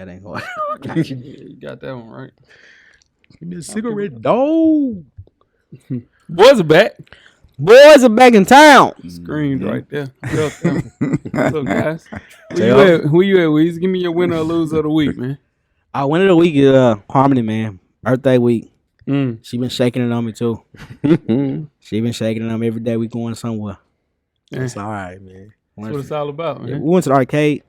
That ain't hard. You got that one right. Give me a cigarette, dog. Boys are back. Boys are back in town. Screamed right there. What's up, guys? Who you at, Weezy? Give me your winner or loser of the week, man. Our winner of the week is Harmony, man. Birthday week. Mm. She been shaking it on me, too. She been shaking it on me every day. We going somewhere. It's all right, man. That's what it's all about, man. We went to the arcade,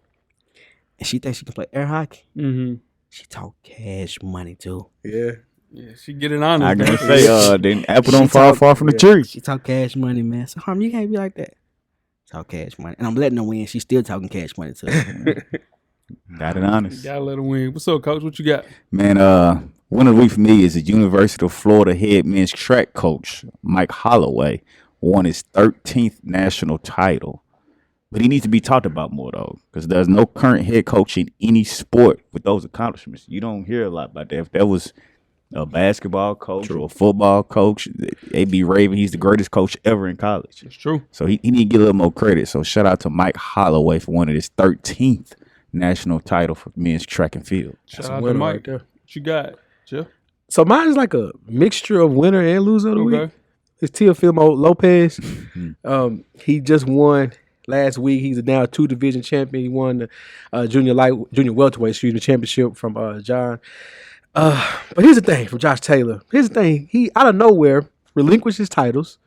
and she thinks she can play air hockey. Mm-hmm. She talk cash money, too. Yeah. Yeah, she get it on. I can say, then apple don't fall far from the tree. She talk cash money, man. So, Harmony, you can't be like that. Talk cash money. And I'm letting her win. She's still talking cash money, too. Got it honest. Gotta let her win. What's up, Coach? What you got? Man, one of the week for me is the University of Florida head men's track coach, Mike Holloway, won his 13th national title. But he needs to be talked about more, though, because there's no current head coach in any sport with those accomplishments. You don't hear a lot about that. If that was a basketball coach or a football coach, they'd be raving he's the greatest coach ever in college. It's true. So he need to get a little more credit. So shout out to Mike Holloway for winning his 13th national title for men's track and field. Shout out to Mike. What you got, Jeff? So mine is like a mixture of winner and loser of the week. It's Teofimo Lopez. He just won last week. He's now a 2-division champion. He won the junior welterweight championship from John. But here's the thing from Josh Taylor. Here's the thing. He, out of nowhere, relinquished his titles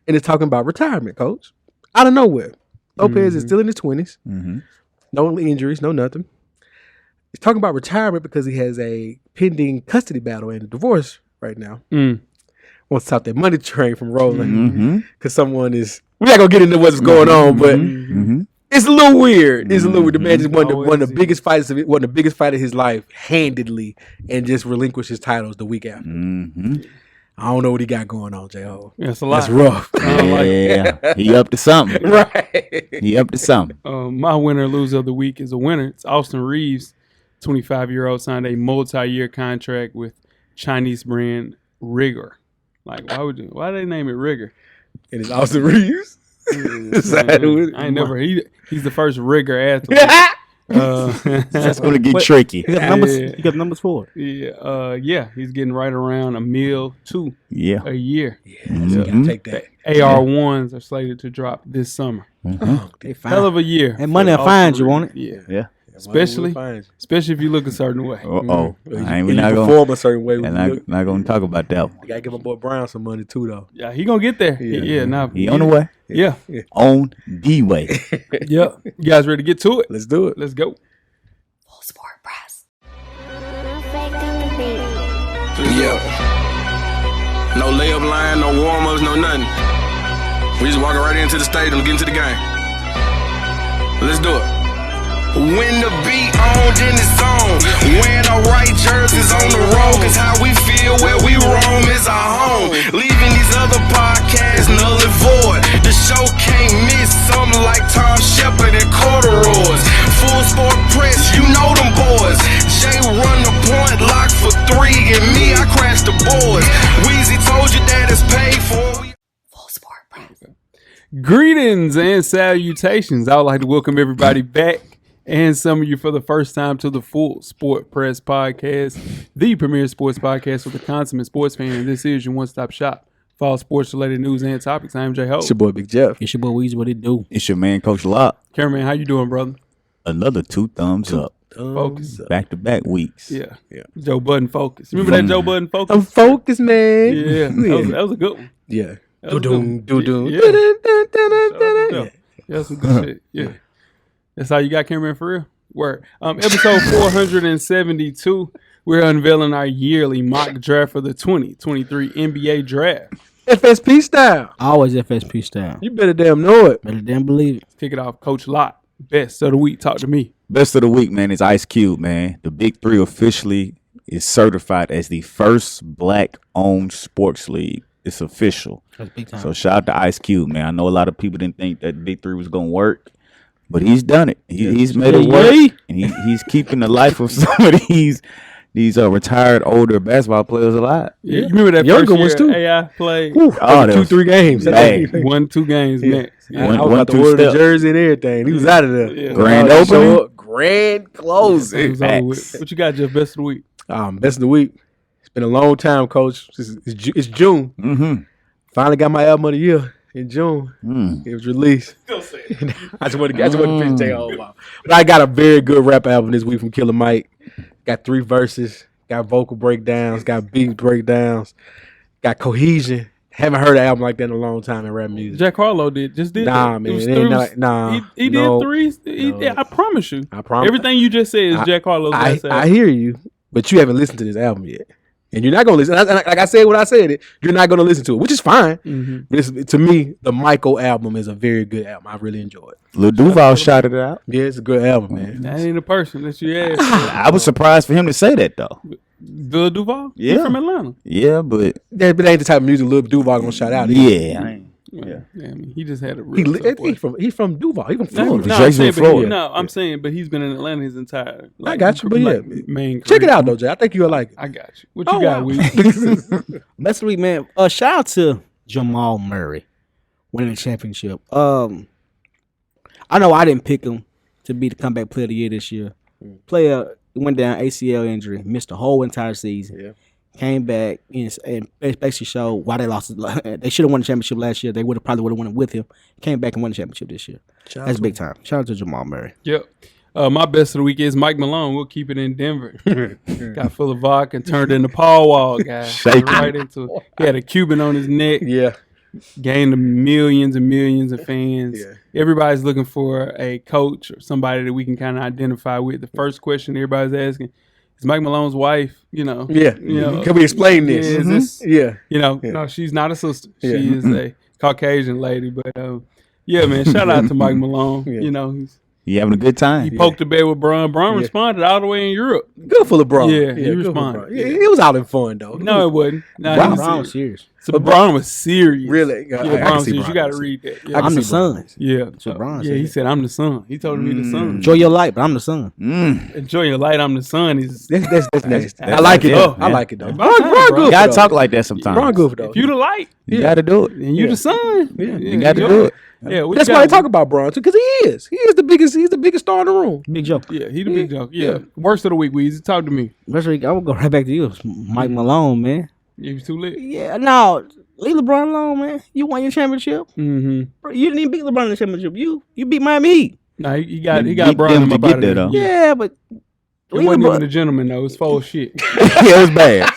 and is talking about retirement, coach. Out of nowhere. Lopez is still in his 20s. No injuries, no nothing. He's talking about retirement because he has a pending custody battle and a divorce right now. Wants to stop that money train from rolling because someone is... We're not going to get into what's going on, but it's a little weird. It's a little weird. The man just won the biggest fights of his life handedly and just relinquished his titles the week after. I don't know what he got going on, J-Ho. That's a lot. That's rough. Yeah, he up to something. Right. He up to something. My winner or loser of the week is a winner. It's Austin Reeves, 25-year-old, signed a multi-year contract with Chinese brand Rigor. Like, why they name it Rigor? And it's Austin Reeves. I ain't never. He's the first rigor athlete. That's gonna get tricky. He got numbers for it. Yeah. He's getting right around $1 million a year. You gotta take that. AR1s are slated to drop this summer. They fine. Hell of a year. And money will find you, won't it? Yeah. Especially if you look a certain way. We not perform a certain way. not gonna talk about that one. You gotta give my boy Brown some money too, though. Yeah, he gonna get there. He on the way. Yeah. On the way. Yeah. You guys ready to get to it? Let's do it. Let's go. Full Sport Press. Yeah. No layup line, no warm-ups, no nothing. We just walking right into the stadium, get into the game. Let's do it. When the beat on, then it's on. Wearing our right jerseys on the road, cause how we feel where we roam is our home. Leaving these other podcasts null and void. The show can't miss something like Tom Shepard and corduroys. Full Sport Press, you know them boys. Jay run the point, lock for 3, and me, I crash the boards. Weezy told you that it's paid for. Full Sport Press. Greetings and salutations. I would like to welcome everybody back, and some of you for the first time, to the Full Sport Press Podcast, the premier sports podcast for the consummate sports fan. And this is your one-stop shop for all sports-related news and topics. I am J-Ho. It's your boy Big Jeff. It's your boy Weezy. What it do? It's your man, Coach Locke. Cameraman, how you doing, brother? Another 2 thumbs up. Focus. Back-to-back weeks. Yeah. Joe Budden Focus. Remember that Joe Budden Focus? I'm focused, man. Yeah. That was a good one. Yeah. Do-doom. Yeah. That's some good shit. Yeah. That's how you got cameraman for real? Word. Episode 472, we're unveiling our yearly mock draft for the 2023 NBA draft. FSP style. Always FSP style. You better damn know it. Better damn believe it. Kick it off. Coach Lott, best of the week. Talk to me. Best of the week, man, is Ice Cube, man. The Big Three officially is certified as the first black-owned sports league. It's official. That's big time. So shout out to Ice Cube, man. I know a lot of people didn't think that Big Three was going to work, but he's done it. He's made it work, and he's keeping the life of some of these retired older basketball players alive. Yeah. You remember that Younger first year ones, too. AI played? Whew, Oh, like that was 2-3 games. bad. 1-2 games max. I was One, about to two order the step. jersey and everything. He was out of there. Yeah. Grand Show opening. up, grand closing. It was over with. What you got, Jeff? Best of the week. Best of the week. It's been a long time, Coach. It's June. Mm-hmm. Finally got my album of the year in June. It was released. I just want to finish take a whole while. But I got a very good rap album this week from Killer Mike. Got 3 verses. Got vocal breakdowns. Got beat breakdowns. Got cohesion. Haven't heard an album like that in a long time in rap music. Jack Harlow did Nah, that. man. It It ain't was nah. He no, did 3. no. Yeah, I promise you. I promise. Everything you just said is Jack Harlow's last album. I hear you, but you haven't listened to this album yet. And you're not going to listen. Like I said when I said it, you're not going to listen to it, which is fine. But to me, the Michael album is a very good album. I really enjoy it. Lil Duval shouted it out. Yeah, it's a good album, man. That ain't a person that you asked. I was surprised for him to say that though. Lil Duval? Yeah. He from Atlanta. Yeah, but But it ain't the type of music Lil Duval going to shout out. yeah. Yeah, I mean, he just had a real He's from Duval. He's from Florida. No, Jason I'm saying, Florida. I'm saying, but he's been in Atlanta his entire. I got you, but yeah, main check it career. out though, Jay. I think you'll like it. I got you. What you got, wow. Weezy? Best of the week, man. Shout out to Jamal Murray winning the championship. I know I didn't pick him to be the comeback player of the year this year. Player went down ACL injury, missed the whole entire season. Yeah. Came back and basically showed why they lost. They should have won the championship last year. They probably would have won it with him. Came back and won the championship this year. That's big time. Shout out to Jamal Murray. Yep. My best of the week is Mike Malone. We'll keep it in Denver. Got full of vodka and turned into Paul Wall guy. Shaking. Right into it. He had a Cuban on his neck. Yeah. Gained millions and millions of fans. Yeah. Everybody's looking for a coach or somebody that we can kind of identify with. The first question everybody's asking is Mike Malone's wife, Yeah. You know, Can we explain this? is this, Yeah. no, she's not a sister. Yeah. She is a Caucasian lady. But yeah, man, shout out to Mike Malone. Yeah. You know, You having a good time? he poked the bear with Bron. Bron Yeah. responded all the way in Europe. Good for LeBron. Yeah, he good for responded. LeBron. Yeah, it was out in fun though. No, it wasn't. No, Wow, he was Brown was serious. serious. So Bron was serious. Really? Yeah, I can Bron was see serious. You Bron. got to read that. Yeah. I can I'm the see Bron. son. Yeah. So Bron Yeah, said he that. said, I'm the son. He told him he the son. Enjoy your light, but I'm the son. Enjoy your light, I'm the son. He's That's nasty. I I like it. like Though. it, I man. like it though. About Bron time, good. bro. You gotta for talk though. like that sometimes. Bron good for though. if you the light, You gotta do it. and you the son. Yeah. You gotta do it. Yeah, what That's you why I got? talk about Bron too, because he is. He's the biggest star in the room. Big joke. Yeah, he the big joke. Yeah. Worst of the week, Weezy. Talk to me. Rest of the week, I will go right back to you. It's Mike Malone, man. You was too lit. Yeah, no. Leave LeBron alone, man. You won your championship. Mm-hmm. Bro, you didn't even beat LeBron in the championship. You beat Miami Heat. Nah, he got beat Brian them up to out get of there, there. though. Yeah, but It leave wasn't even LeBron. the gentleman though. It's full shit. Yeah, it was bad.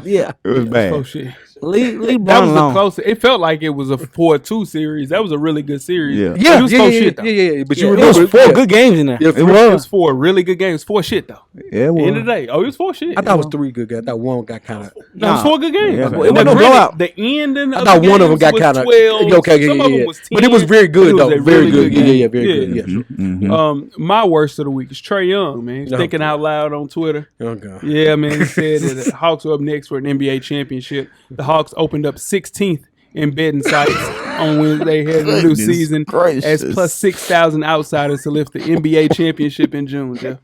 Yeah, It was Full bad. shit. leave LeBron That was the alone. closest. It felt like it was a 4-2 series. That was a really good series. Yeah. Yeah, it was yeah, full yeah, shit though. yeah. But Yeah, you it was remember 4 good games in there. Yeah, It It was. was 4 really good games. 4 shit though. Yeah, it was. End of the day. Oh, it was 4 shit. I thought it was 3 good games. I thought one got kind of. No, it was 4 good games. Yeah. But It wasn't granted, no blowout. The ending I of thought the one of them games got was kind of 12. okay. Some of them was 10. But it was very good It was though. a Very really good. game. Yeah, very good. Yeah. Mhm. My worst of the week is Trae Young, man. He's Oh, thinking out loud on Twitter. Oh god. Yeah, man. He said that the Hawks were up next for an NBA championship. The Hawks opened up 16th in betting sites on Wednesday ahead of the new Goodness season gracious. as plus 6,000 outsiders to lift the NBA championship in June, Jeff.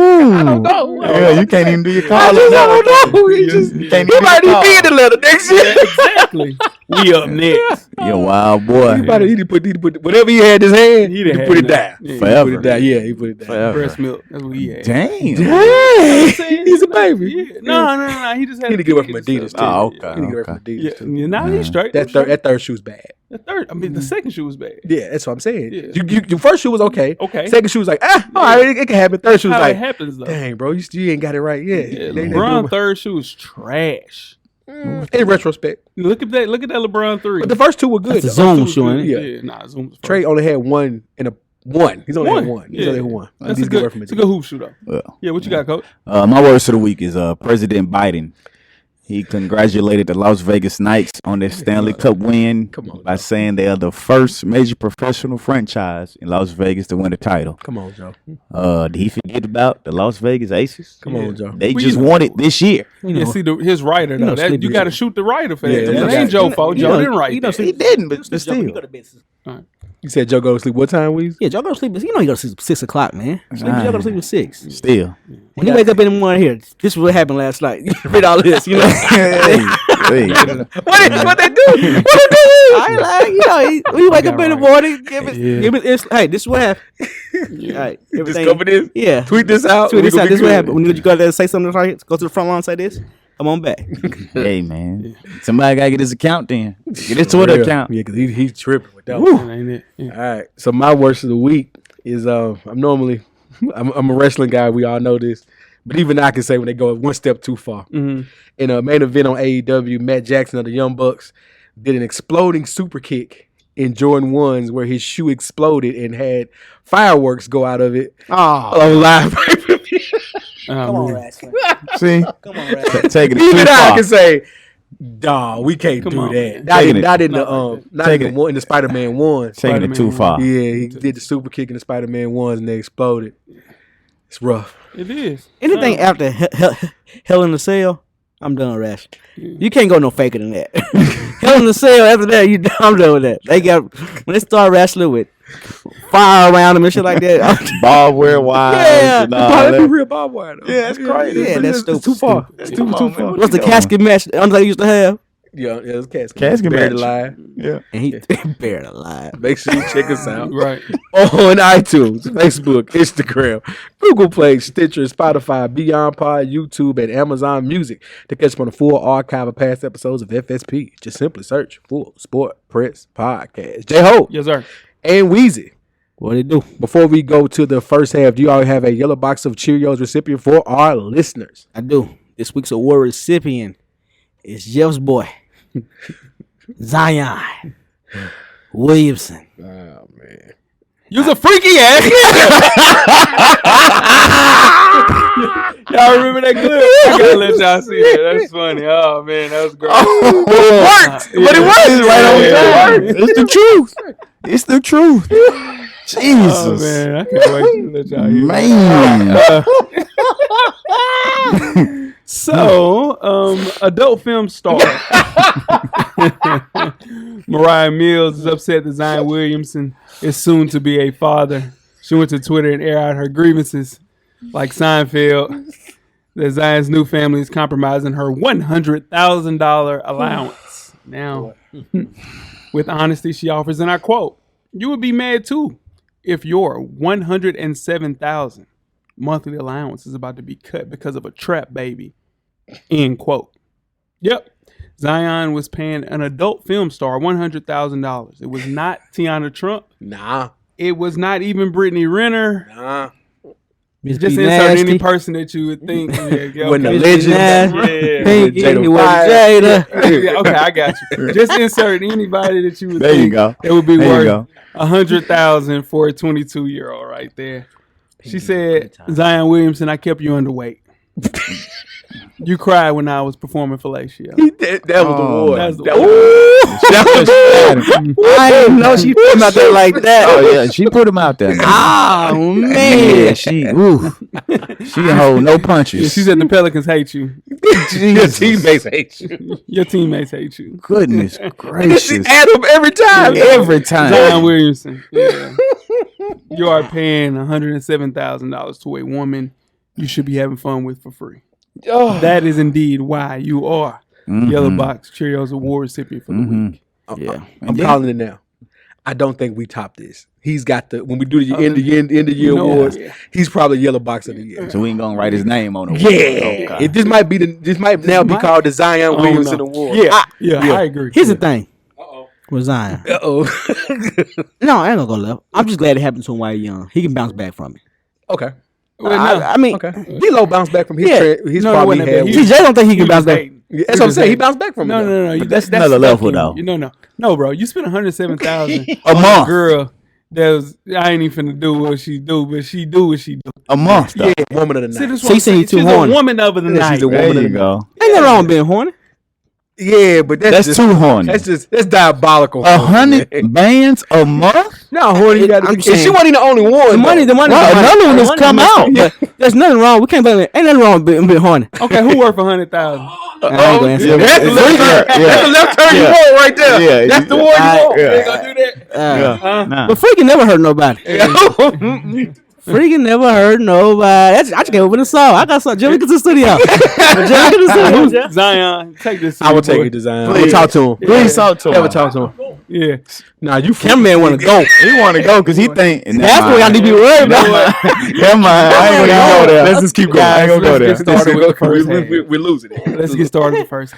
Yeah, you can't even do your I college. just don't know. He just You can't he even might do your be in the letter next year. Exactly. We up next. You a wild boy. He put whatever he had in his hand. He done put had it down. nothing. Yeah, Forever. Put it down. Yeah, he put it down. Forever. Breast milk. That's what he had. Damn. Dang, he's a baby. Yeah. No. He just had He need to get away from Adidas. Too. Oh, okay. He need to get away from Okay. Adidas. Yeah, Too. now he's straight. That third shoe's bad. The third. I mean, the second shoe was bad. Yeah, that's what I'm saying. Yeah. Your first shoe was okay. Okay. Second shoe was like, all right, it can happen. Third shoe was How like, it happens though. dang, bro, you ain't got it right yet. Yeah, They LeBron doing- third shoe is trash. in retrospect, Look at that LeBron 3. but the first two were good. That's a though. zone First two was shoe, good. ain't Yeah. Yeah, nah, Zoom was first. Trey only had one in a one. He's only had one. He's only had one. That's He's a good. away from It's a good hoop shoe though. Well, Yeah, what you got, Coach? my worst of the week is President Biden. He congratulated the Las Vegas Knights on their Stanley Cup win by saying they are the first major professional franchise in Las Vegas to win the title. Come on, Joe. Did he forget about the Las Vegas Aces? Come on, Joe. They Well, just you know- won it this year. Yeah, see his writer though. know, That, Sleepy you got to Joe. shoot the writer for Yeah, that. yeah, That yeah. ain't Joe fault. Joe didn't write You that. know, He didn't, but Joe, still. you go to bed. You said Joe go to sleep. What time, Weezy? Yeah, Joe go to sleep. You know he go to sleep at 6 o'clock, man. Joe go to sleep at 6. Still. When he wake up in the morning, here, this is what happened last night. You read all this, you know. Hey. What they do? What they do? ain't lying. You know, when you wake up in the morning, give it. Hey, this is what happened. All right, Just cover this. Yeah, Tweet this out. Tweet this out. This is what happened. When you go there and say something right, go to the front line and say this. Come on back. Hey man, somebody gotta get his account then. Get his Twitter account. Yeah, because he's tripping with that one. Ain't it? Yeah. All right. So my worst of the week is I'm a wrestling guy. We all know this, but even I can say when they go one step too far. Mm-hmm. In a main event on AEW, Matt Jackson of the Young Bucks did an exploding super kick in Jordan 1s where his shoe exploded and had fireworks go out of it on live pay-per-view. Come on, wrestling. See, Come on, wrestling. taking it Even too I far. can say, dawg, we can't do on, that. man. Not in the Spider-Man 1. Taking it too far. Yeah, he did the super kick in the Spider-Man 1s and they exploded. It's rough. It is. Anything after Hell in the Cell, I'm done with wrestling. You can't go no faker than that. Hell in the Cell, after that, I'm done with that. When they start wrestling with fire around them and shit like that. Barbed wire wires. Yeah. and all That'd be that. real barbed wire though. Yeah, that's crazy. Yeah, that's It's too far. It's too far. What's the casket match Undertaker used to have? Yeah, it was casket. Casket Buried match. alive. Yeah. And he buried alive. Make sure you check us out Right. on iTunes, Facebook, Instagram, Google Play, Stitcher, Spotify, Beyond Pod, YouTube, and Amazon Music to catch up on the full archive of past episodes of FSP. Just simply search Full Sport Press Podcast. J-Ho Yes, sir. and Weezy. What it do? Before we go to the first half, do you all have a yellow box of Cheerios recipient for our listeners? I do. This week's award recipient is Jeff's boy, Zion Williamson. Oh, man. You's a freaky ass nigga. Y'all remember that clip? I gotta let y'all see that. That's funny. Oh man, that was great. It worked, but it worked. Right on Yeah. time. It's the truth. It's the truth. Jesus. Oh man, I can't wait to let y'all hear that. Man. So, adult film star Mariah Mills is upset that Zion Williamson is soon to be a father. She went to Twitter and aired out her grievances, like Seinfeld, that Zion's new family is compromising her $100,000 allowance. Now, with honesty, she offers, and I quote, "You would be mad too if your $107,000 monthly allowance is about to be cut because of a trap baby." End quote. Yep. Zion was paying an adult film star $100,000. It was not Tiana Trump. Nah. It was not even Brittany Renner. Nah. Just insert any person that you would think. When the legend. Pinky, Jada it was Fire. Jada. Yeah, okay, I got you. Just insert anybody that you would There you think go. it would be There you worth go. $100,000 for a 22-year-old right there. She said, "Zion Williamson, I kept you underweight. You cried when I was performing fellatio." That was the war. That's the That war. I didn't know she put him out there like that. Oh yeah, she put him out there. Oh man. Yeah, she can hold no punches. She said the Pelicans hate you. Your teammates hate you. Your teammates hate you. Goodness gracious. Adam every time. Every time. Zion Williamson. Yeah. You are paying $107,000 to a woman you should be having fun with for free. That is indeed why you are Yellow Box Cheerios Award recipient for the week. Yeah. I'm calling it now. I don't think we top this. He's got the when we do the end of year awards. He's probably Yellow Box of the Year. So we ain't gonna write his name on it. Yeah, this might now be called the Zion Williamson no. Award. Yeah, I agree. Here's the thing. With Zion. Uh-oh. No, I ain't gonna go left. I'm just glad it happened to him while he's young. He can bounce back from it. Okay. Well, no. I mean, Okay. D-Lo bounced back from his his No, problem no, he had. he- TJ don't think he can bounce back. hating. That's what I'm saying. He bounced back from it. No. But that's another level, though. No, bro. You spent $107,000 A month. girl. That was I ain't even finna do what she do, but she do what she do. A month, though. Yeah, woman of the night. This So you saying he she's too horny? a woman of the night. she's a There woman of you the go. Ain't nothing wrong with being horny. Yeah, but that's That's too horny. that's diabolical. 100 bands a month? No, horny. You gotta I'm be. saying- She wasn't the only one. The money. though. Well, another one has come out. But there's nothing wrong. We can't blame it. Ain't nothing wrong with being horny. Okay, who worth 100,000? I ain't gonna answer yeah, that. That's the left turn. Yeah. That's the left turn you Yeah. want right there. Yeah, That's the one you want. yeah. You ain't gonna do that. Nah. But freaking never hurt nobody. Freaking never heard nobody. I just came up with a song. I got something. Jimmy, get to the studio. Jimmy, get to the studio. Zion, take this. I will take it to Zion. Please. I'm gonna talk to him. Please talk to him. Never talk to him. Yeah. Nah, you Cameraman want to go. He want to go because he think. That's what y'all need to be worried about. Never mind. I ain't gonna go there. Let's just keep going. I ain't gonna go there. Let's get started with the first half. We're losing it. Let's get started with the first.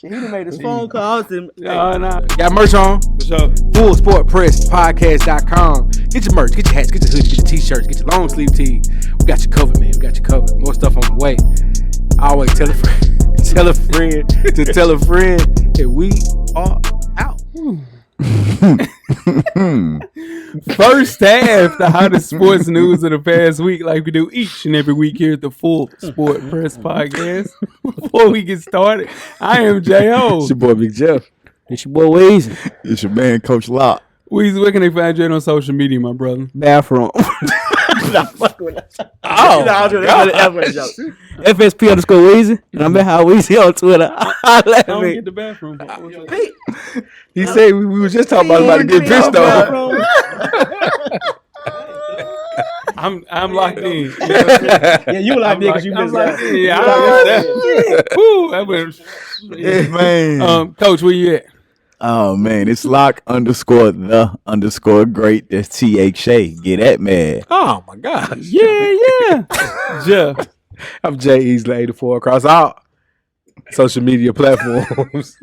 He done made his phone calls. Nah. Got merch on. So, FullSportPressPodcast.com. Get your merch, get your hats, get your hoodies, get your t-shirts, get your long sleeve tees. We got you covered, man. We got you covered. More stuff on the way. Always tell a friend, tell a friend to tell a friend that we are out. first half, the hottest sports news of the past week, like we do each and every week here at the Full Sport Press Podcast. Before we get started, I am J.O. It's your boy Big Jeff. It's your boy Weezy. It's your man, Coach Locke. Weezy, where can they find you on social media, my brother? Bathroom. FSP underscore Weezy. And I'm at how Weezy on Twitter. I don't get the bathroom. He said we was just talking about to get pissed though. I'm locked in. Yeah, you locked in because you missed that. Yeah, I missed that. Woo, that was, Yeah, man. Coach, where you at? Oh man, it's Lock_the_great. That's THA. Get that man. Oh my gosh. Yeah. Jeff. I'm Jay Easley 84 across all social media platforms.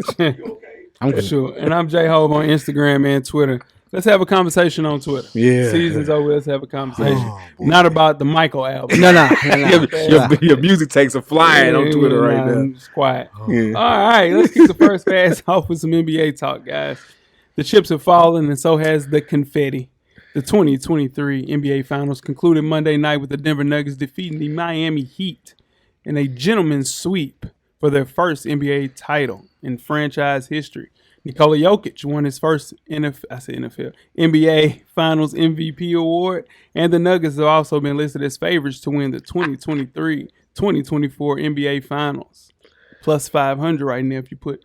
I'm sure. And I'm J Hove on Instagram and Twitter. Let's have a conversation on Twitter. Yeah. Season's over. Let's have a conversation. Not about the Michael album. No. Your music takes a flying on Twitter right now. It's quiet. Yeah. All right, let's kick the first pass off with some NBA talk, guys. The chips have fallen, and so has the confetti. The 2023 NBA Finals concluded Monday night with the Denver Nuggets defeating the Miami Heat in a gentleman's sweep for their first NBA title in franchise history. Nikola Jokic won his first NBA Finals MVP award, and the Nuggets have also been listed as favorites to win the 2023-2024 NBA Finals. Plus 500 right now. If you put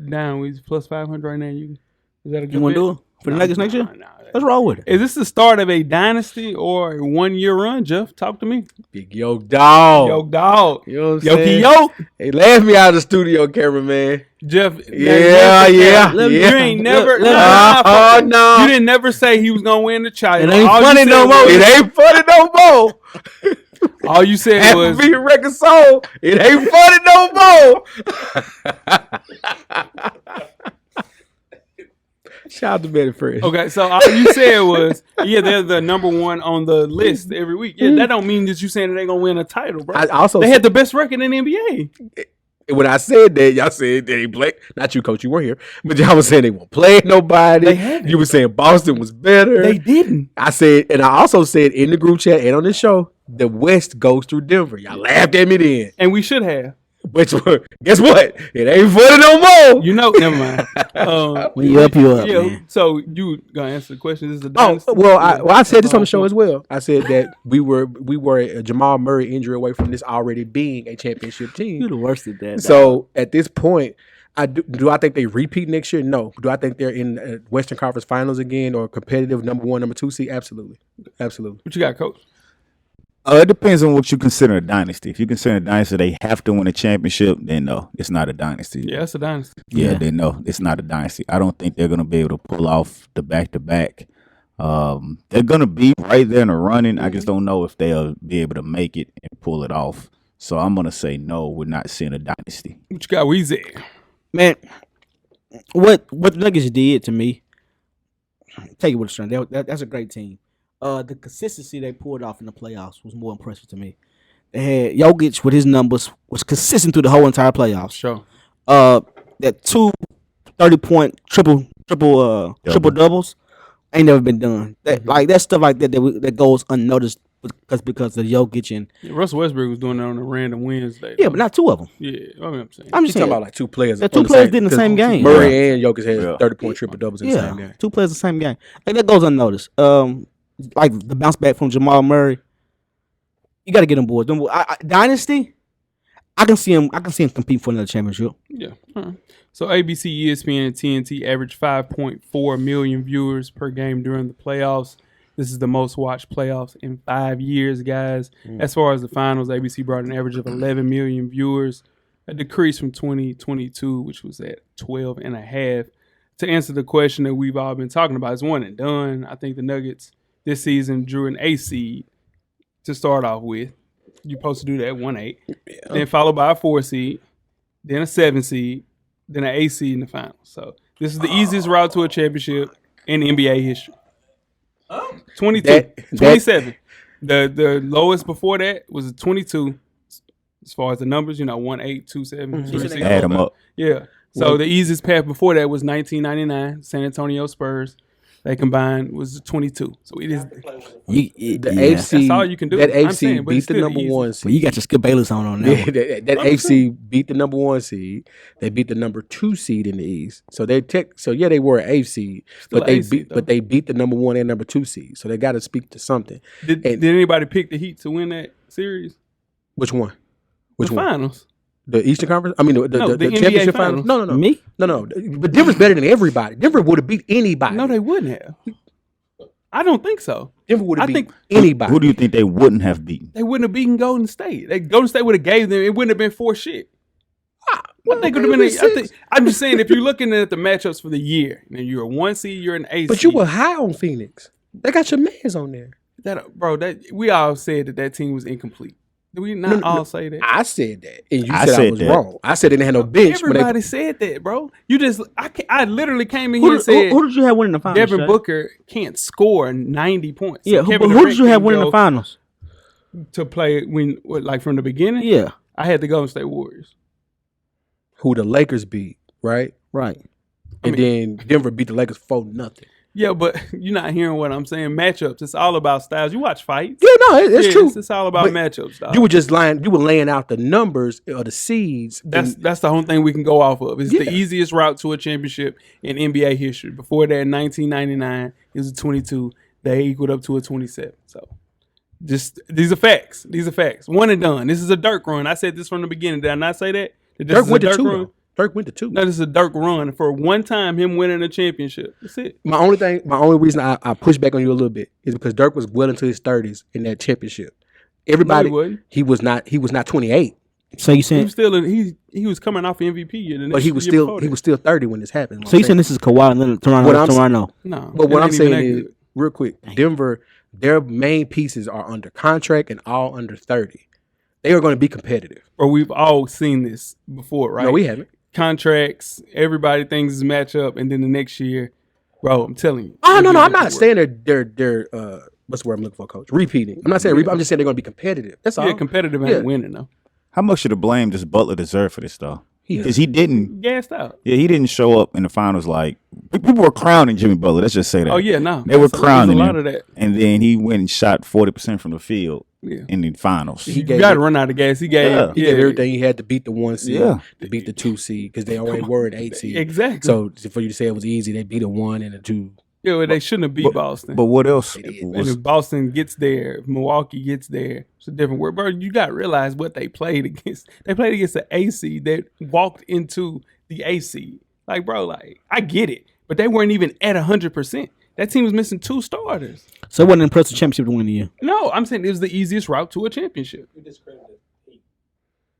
down, it's plus 500 right now. Is that a good You want to do it for the Nuggets next year? Let's roll with it. Is this the start of a dynasty or a 1 year run, Jeff? Talk to me. Big Yoke dog. Yoke dog. You know what I'm Yoki saying? Yoke. Hey, laugh me out of the studio, cameraman. Jeff. Yeah. You ain't never. No. You didn't never say he was going to win the title. It ain't funny no more. It ain't funny no more. All you said Happy was. being record soul. It ain't funny no more. Shout out to Betty Fresh. Okay, so all you said was, they're the number one on the list every week. Yeah, that don't mean that you saying that they're going to win a title, bro. I also they had the best record in the NBA. When I said that, y'all said they ain't play. Not you, Coach. You weren't here, but y'all was saying they won't play nobody. They haven't. You were saying Boston was better. They didn't. I said, and I also said in the group chat and on this show, the West goes through Denver. Y'all laughed at me then. And we should have. Which guess what? It ain't funny no more. You know, never mind. When you up, man. So you gonna answer the question? This is the Oh dynasty? well, I said this on the show as well. I said that we were a Jamal Murray injury away from this already being a championship team. You're the worst at that. So at this point, do I think they repeat next year? No. Do I think they're in Western Conference Finals again or competitive number 1, number 2 seed? Absolutely. What you got, Coach? It depends on what you consider a dynasty. If you consider a dynasty, they have to win a championship, then no, it's not a dynasty. Yeah, it's a dynasty. Yeah, then no, it's not a dynasty. I don't think they're going to be able to pull off the back-to-back. They're going to be right there in the running. I just don't know if they'll be able to make it and pull it off. So I'm going to say no, we're not seeing a dynasty. What you got, Weezy? Man, what the Nuggets did to me, take it with a strength. That's a great team. The consistency they pulled off in the playoffs was more impressive to me. They had Jokic with his numbers was consistent through the whole entire playoffs. Sure. That 2 30-point triple doubles ain't never been done. That stuff like that goes unnoticed because of Jokic and Russell Westbrook was doing that on a random Wednesday. yeah, but not two of them. Yeah, I'm saying. I'm You just talking saying about like two players. that two players did in the same game. Murray and Jokic had 30-point triple doubles in the same game. Two players in the same game. Like that goes unnoticed. Like the bounce back from Jamal Murray. You got to get them boys. Dynasty, I can see him compete for another championship. Yeah. All right. So ABC, ESPN, and TNT averaged 5.4 million viewers per game during the playoffs. This is the most watched playoffs in 5 years, guys. As far as the finals, ABC brought an average of 11 million viewers, a decrease from 2022, which was at 12.5. To answer the question that we've all been talking about, it's one and done. I think the Nuggets this season drew an A seed to start off with. You're supposed to do that 1-8. Yeah. Then followed by a 4 seed, then a 7 seed, then an A seed in the finals. So this is the easiest route to a championship in NBA history. 27. The lowest before that was a 22. As far as the numbers, 1-8, 2-7, 3-6. Add them up. Yeah. So the easiest path before that was 1999, San Antonio Spurs. They combined was 22. So it is the AFC. That's all you can do. That AFC beat the number 1 seed. Well, you got your Skip Bayless on that. Yeah, that AFC beat the number 1 seed. They beat the number 2 seed in the East. So they were an AFC, but they beat the number 1 and number 2 seed. So they got to speak to something. Did anybody pick the Heat to win that series? Which one? The finals. The Eastern Conference? I mean, the NBA championship finals? No. Me? No. But Denver's better than everybody. Denver would have beat anybody. No, they wouldn't have. I don't think so. Denver would have beat anybody. Who do you think they wouldn't have beaten? They wouldn't have beaten Golden State. Golden State would have gave them. It wouldn't have been for shit. What they could have been? I'm just saying, if you're looking at the matchups for the year, and you're a 1 seed, you're an A seed. But you were high on Phoenix. They got your mans on there. We all said that team was incomplete. Did we not all say that? I said that, and you said I was wrong. I said they didn't have no bench. Everybody said that, bro. I literally came in here and said, who did you have winning the finals? Devin Booker can't score 90 points. Yeah, so who did you have winning the finals? To play from the beginning? Yeah. I had the Golden State Warriors. Who the Lakers beat, right? Right. And then Denver beat the Lakers 4-0. Yeah, but you're not hearing what I'm saying. Matchups. It's all about styles. You watch fights. Yeah, no, it's true. It's all about matchups. Dog. You were just lying. You were laying out the numbers or the seeds. That's the only thing we can go off of. It's the easiest route to a championship in NBA history. Before that, in 1999, it was a 22. They equaled up to a 27. So, these are facts. One and done. This is a Dirk run. I said this from the beginning. Did I not say that? Dirk went to 2. Dirk went to 2. No, this is a Dirk run for one time. Him winning a championship. That's it. My only reason I push back on you a little bit is because Dirk was well into his 30s in that championship. Everybody, no, he was not 28. So you saying he was still he was coming off MVP year, but he was still 30 when this happened. So you saying this is Kawhi and Toronto? No, but what I'm saying is real quick, Denver, their main pieces are under contract and all under 30. They are going to be competitive. Or we've all seen this before, right? No, we haven't. Contracts, everybody thinks is match up, and then the next year, bro, I'm telling you. Oh, no, I'm not saying they're what's the word I'm looking for, coach? Repeating. I'm not saying I'm just saying they're going to be competitive. That's all. Yeah, competitive ain't winning, though. How much should the blame does Butler deserve for this, though? Because he didn't. Gassed out. Yeah, he didn't show up in the finals like. People were crowning Jimmy Butler. Let's just say that. Oh, yeah, no. They were crowning him. A lot of that. And then he went and shot 40% from the field in the finals. You got to run out of gas. He gave everything he had to beat the 1 seed, to beat the 2 seed, because they already were an 8 seed. Exactly. So for you to say it was easy, they beat a 1 and a 2. Yeah, well, they shouldn't have beat Boston. But what else? And if Boston gets there, if Milwaukee gets there, it's a different word. Bro, you got to realize what they played against. They played against the A seed that walked into the A seed. Like, bro, I get it. But they weren't even at 100%. That team was missing 2 starters. So it wasn't an impressive championship to win the year. No, I'm saying it was the easiest route to a championship.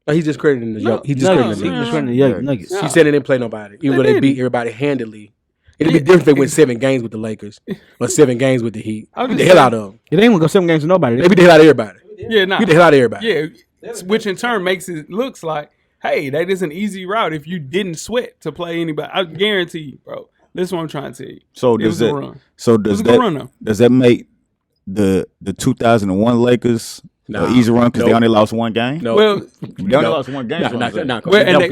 He's just crediting the Nuggets. He's just crediting the Nuggets. He said they didn't play nobody, even though they beat everybody handily. It'd be different if they went 7 games with the Lakers or 7 games with the Heat. Beat the hell out of them. It ain't gonna go 7 games with nobody. They beat the hell out of everybody. Yeah, nah. Beat the hell out of everybody. Yeah, which in turn makes it looks like, hey, that is an easy route if you didn't sweat to play anybody. I guarantee you, bro. This is what I'm trying to tell you. So does that make the 2001 Lakers easy run because they only lost 1 game? No. Well, they only lost 1 game.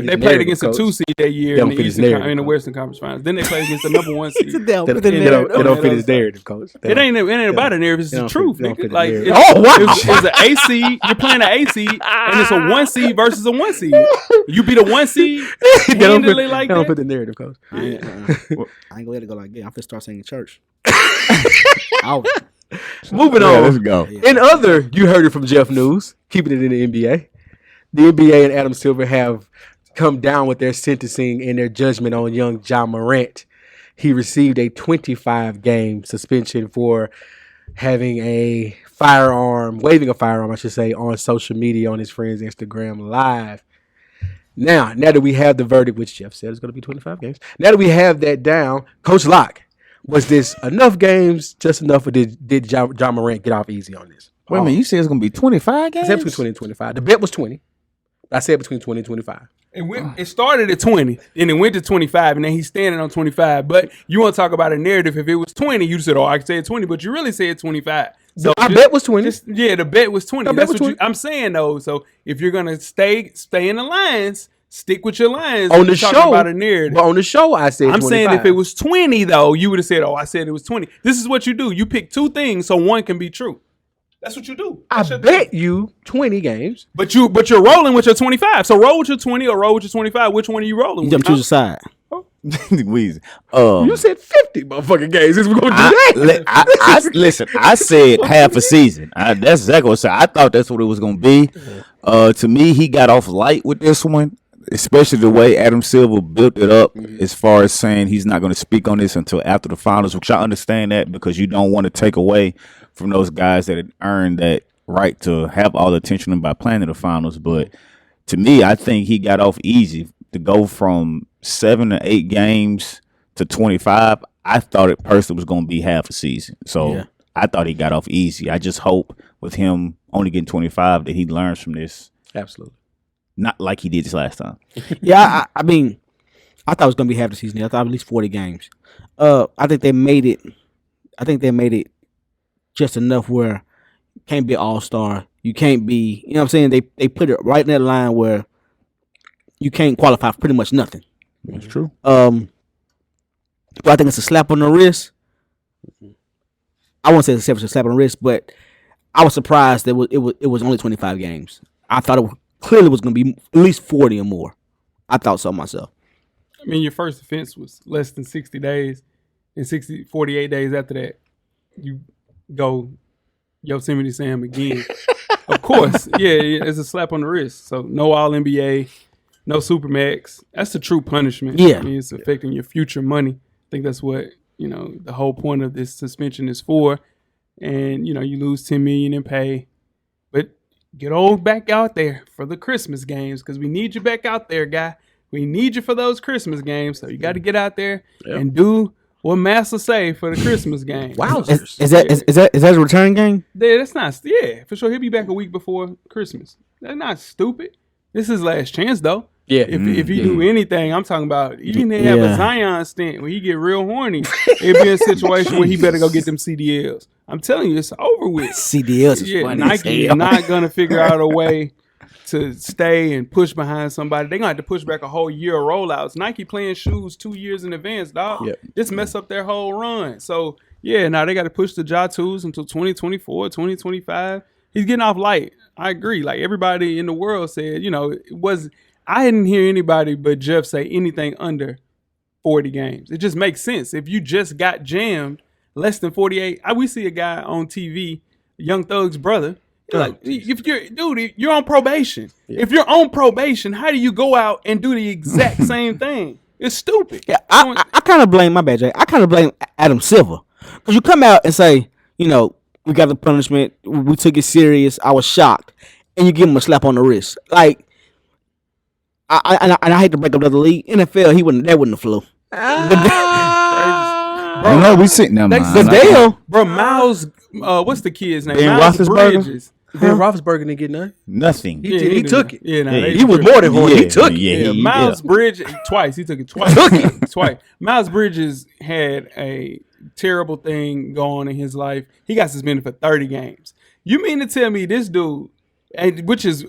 They played against the 2 seed that year in the Western Conference Finals. Then they played against the number 1 seed. They don't fit his narrative, coach. It ain't about a narrative. It's the truth, nigga. Like, wow. It's an A seed. You're playing an A seed, and it's a 1 seed versus a 1 seed. You beat a 1 seed handily like that. Don't fit the narrative, coach. I ain't gonna let it go like that. I'm gonna start singing church. Moving on. Let's go. In other, you heard it from Jeff News, keeping it in the NBA. The NBA and Adam Silver have come down with their sentencing and their judgment on young Ja Morant. He received a 25-game suspension for having a firearm, waving a firearm, I should say, on social media on his friend's Instagram live. Now that we have the verdict, which Jeff said is going to be 25 games. Now that we have that down, Coach Locke, was this enough games, just enough, or did John Morant get off easy on this? Wait a minute, you said it's going to be 25 games? I said between 20 and 25. The bet was 20. I said between 20 and 25. It started at 20, and it went to 25, and then he's standing on 25. But you want to talk about a narrative. If it was 20, you said, I could say 20, but you really said 25. So I bet was 20. The bet was 20. That's what I'm saying, though. So if you're going to stay in the lines, stick with your lines. On the show, about a narrative. But on the show, I said 25. saying if it was 20, though, you would have said, I said it was 20. This is what you do. You pick two things so one can be true. That's what you do. I bet you 20 games. But you're rolling with your 25. So roll with your 20 or roll with your 25. Which one are you rolling with? You choose a side. Weezy. You said 50 motherfucking games. We're going to do that. Listen, I said half a season. That's exactly what I said. I thought that's what it was going to be. To me, he got off light with this one, especially the way Adam Silver built it up as far as saying he's not going to speak on this until after the finals, which I understand that because you don't want to take away from those guys that had earned that right to have all the attention by playing in the finals. But to me, I think he got off easy to go from 7 to 8 games to 25. I thought it personally was going to be half a season. So I thought he got off easy. I just hope with him only getting 25 that he learns from this. Absolutely. Not like he did this last time. Yeah, I mean, I thought it was going to be half the season. I thought at least 40 games. I think they made it just enough where you can't be an all-star. You can't be, you know what I'm saying? They put it right in that line where you can't qualify for pretty much nothing. That's true. But I think it's a slap on the wrist. I won't say it's a slap on the wrist, but I was surprised that it was only 25 games. I thought it clearly was going to be at least 40 or more. I thought so myself. I mean, your first offense was less than 60 days, and 48 days after that, you go Yosemite Sam again. Of course, it's a slap on the wrist. So no All-NBA, no Supermax. That's the true punishment. Yeah. I mean, it's affecting your future money. I think that's what, the whole point of this suspension is for. And, you lose $10 million in pay. But get old back out there for the Christmas games because we need you back out there, guy. We need you for those Christmas games. So you got to get out there and do what Master say for the Christmas game. Wowzers. Is that a return game? Yeah, that's not. Yeah, for sure. He'll be back a week before Christmas. That's not stupid. This is his last chance, though. Yeah. If you do anything, I'm talking about even they have a Zion stint where he get real horny. It'd be a situation where he better go get them CDLs. I'm telling you, it's over with. CDLs is funny. Nike is not gonna figure out a way to stay and push behind somebody. They're gonna have to push back a whole year of rollouts. Nike playing shoes 2 years in advance, dog. Yep. This mess up their whole run. So now they got to push the Ja 2s until 2024, 2025. He's getting off light. I agree. Like everybody in the world said, it was. I didn't hear anybody but Jeff say anything under 40 games. It just makes sense. If you just got jammed less than 48, we see a guy on TV, Young Thug's brother. Like, if you're on probation. Yeah. If you're on probation, how do you go out and do the exact same thing? It's stupid. Yeah, I kind of blame my bad, Jay. I kind of blame Adam Silver because you come out and say, we got the punishment, we took it serious, I was shocked, and you give him a slap on the wrist. Like, I hate to break up the league. NFL, that wouldn't have flew. No, we sitting there, man. Goodell, bro. Miles, what's the kid's name? Ben Miles Roethlisberger? Bridges. Ben Roethlisberger didn't get none. Nothing. He took it. Yeah, he was more than horny. He took it. Yeah, Miles Bridges twice. He took it twice. Twice. Miles Bridges had a terrible thing going in his life. He got suspended for 30 games. You mean to tell me this dude, which is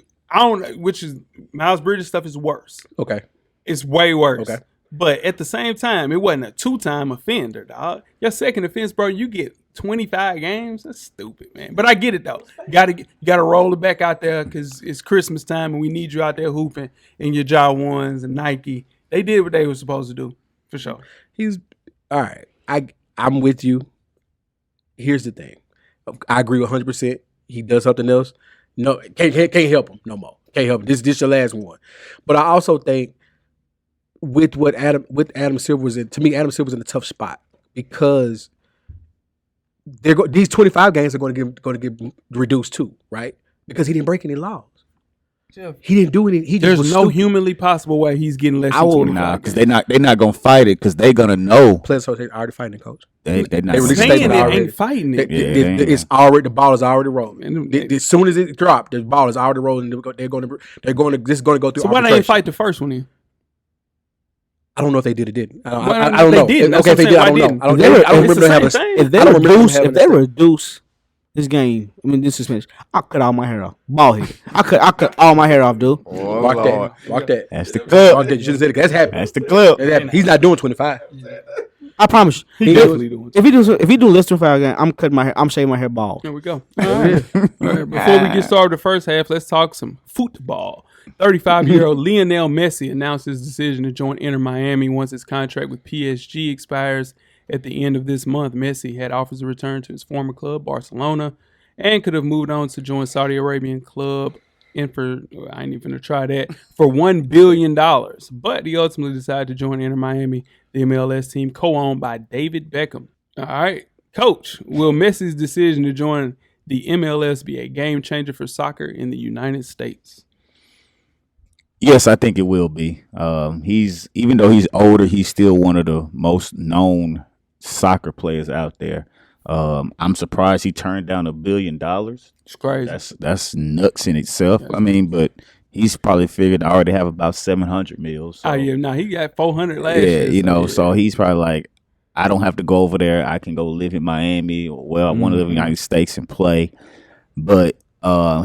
Miles Bridges stuff is worse. Okay. It's way worse. Okay. But at the same time, it wasn't a 2-time offender, dog. Your second offense, bro, you get 25 games. That's stupid, man. But I get it though. You gotta roll it back out there because it's Christmas time and we need you out there hooping in your Ja 1s and Nike. They did what they were supposed to do, for sure. He's all right. I'm with you. Here's the thing. I agree 100%. He does something else. No, can't help him no more. Can't help him. This your last one. But I also think with Adam Silver was in, to me, Adam Silver was in a tough spot because these 25 games are going to get reduced too, right? Because he didn't break any laws. Jeff, He didn't do anything. He just there's was no stupid. humanly possible way he's getting less than 25. Nah, because they're not gonna fight it because they're gonna know Players Association already fighting the coach. they're not. They released a saying statement it already. ain't fighting it. It's already the ball is already rolling. And- As soon as it dropped, the ball is already rolling. They're going to this is going to go through. So why arbitration. they didn't fight the first one then? I don't know if they did or didn't. I Why don't they know. didn't? That's Okay, if they what did, I'm I saying. don't Why know. didn't? I don't It's the remember having. same thing. If they I don't remember reduce, having if they a reduce this game, I mean this suspension, I cut all my hair off. Bald head. I cut all my hair off, dude. Walk that. That's the Walk clip. that. You should have said it. That's happening. That's the clip. That's happening. He's not doing 25. I promise you. He definitely doing it. If he do less than 5 games, I'm cutting my hair. I'm shaving my hair bald. There we go. All right. All right. Before we get started the first half, let's talk some football. 35-year-old Lionel Messi announced his decision to join Inter Miami once his contract with PSG expires at the end of this month. Messi had offers to return to his former club, Barcelona, and could have moved on to join Saudi Arabian club I ain't even gonna try that, for $1 billion. But he ultimately decided to join Inter Miami, the MLS team co-owned by David Beckham. All right, Coach, will Messi's decision to join the MLS be a game changer for soccer in the United States? Yes, I think it will be. He's even though he's older, he's still one of the most known soccer players out there. I'm surprised he turned down $1 billion. It's crazy. That's nuts in itself. I mean, but he's probably figured I already have about 700 mils. So, Oh yeah, no, he got 400 last year. So he's probably like, I don't have to go over there. I can go live in Miami, or I want to live in the United States and play. But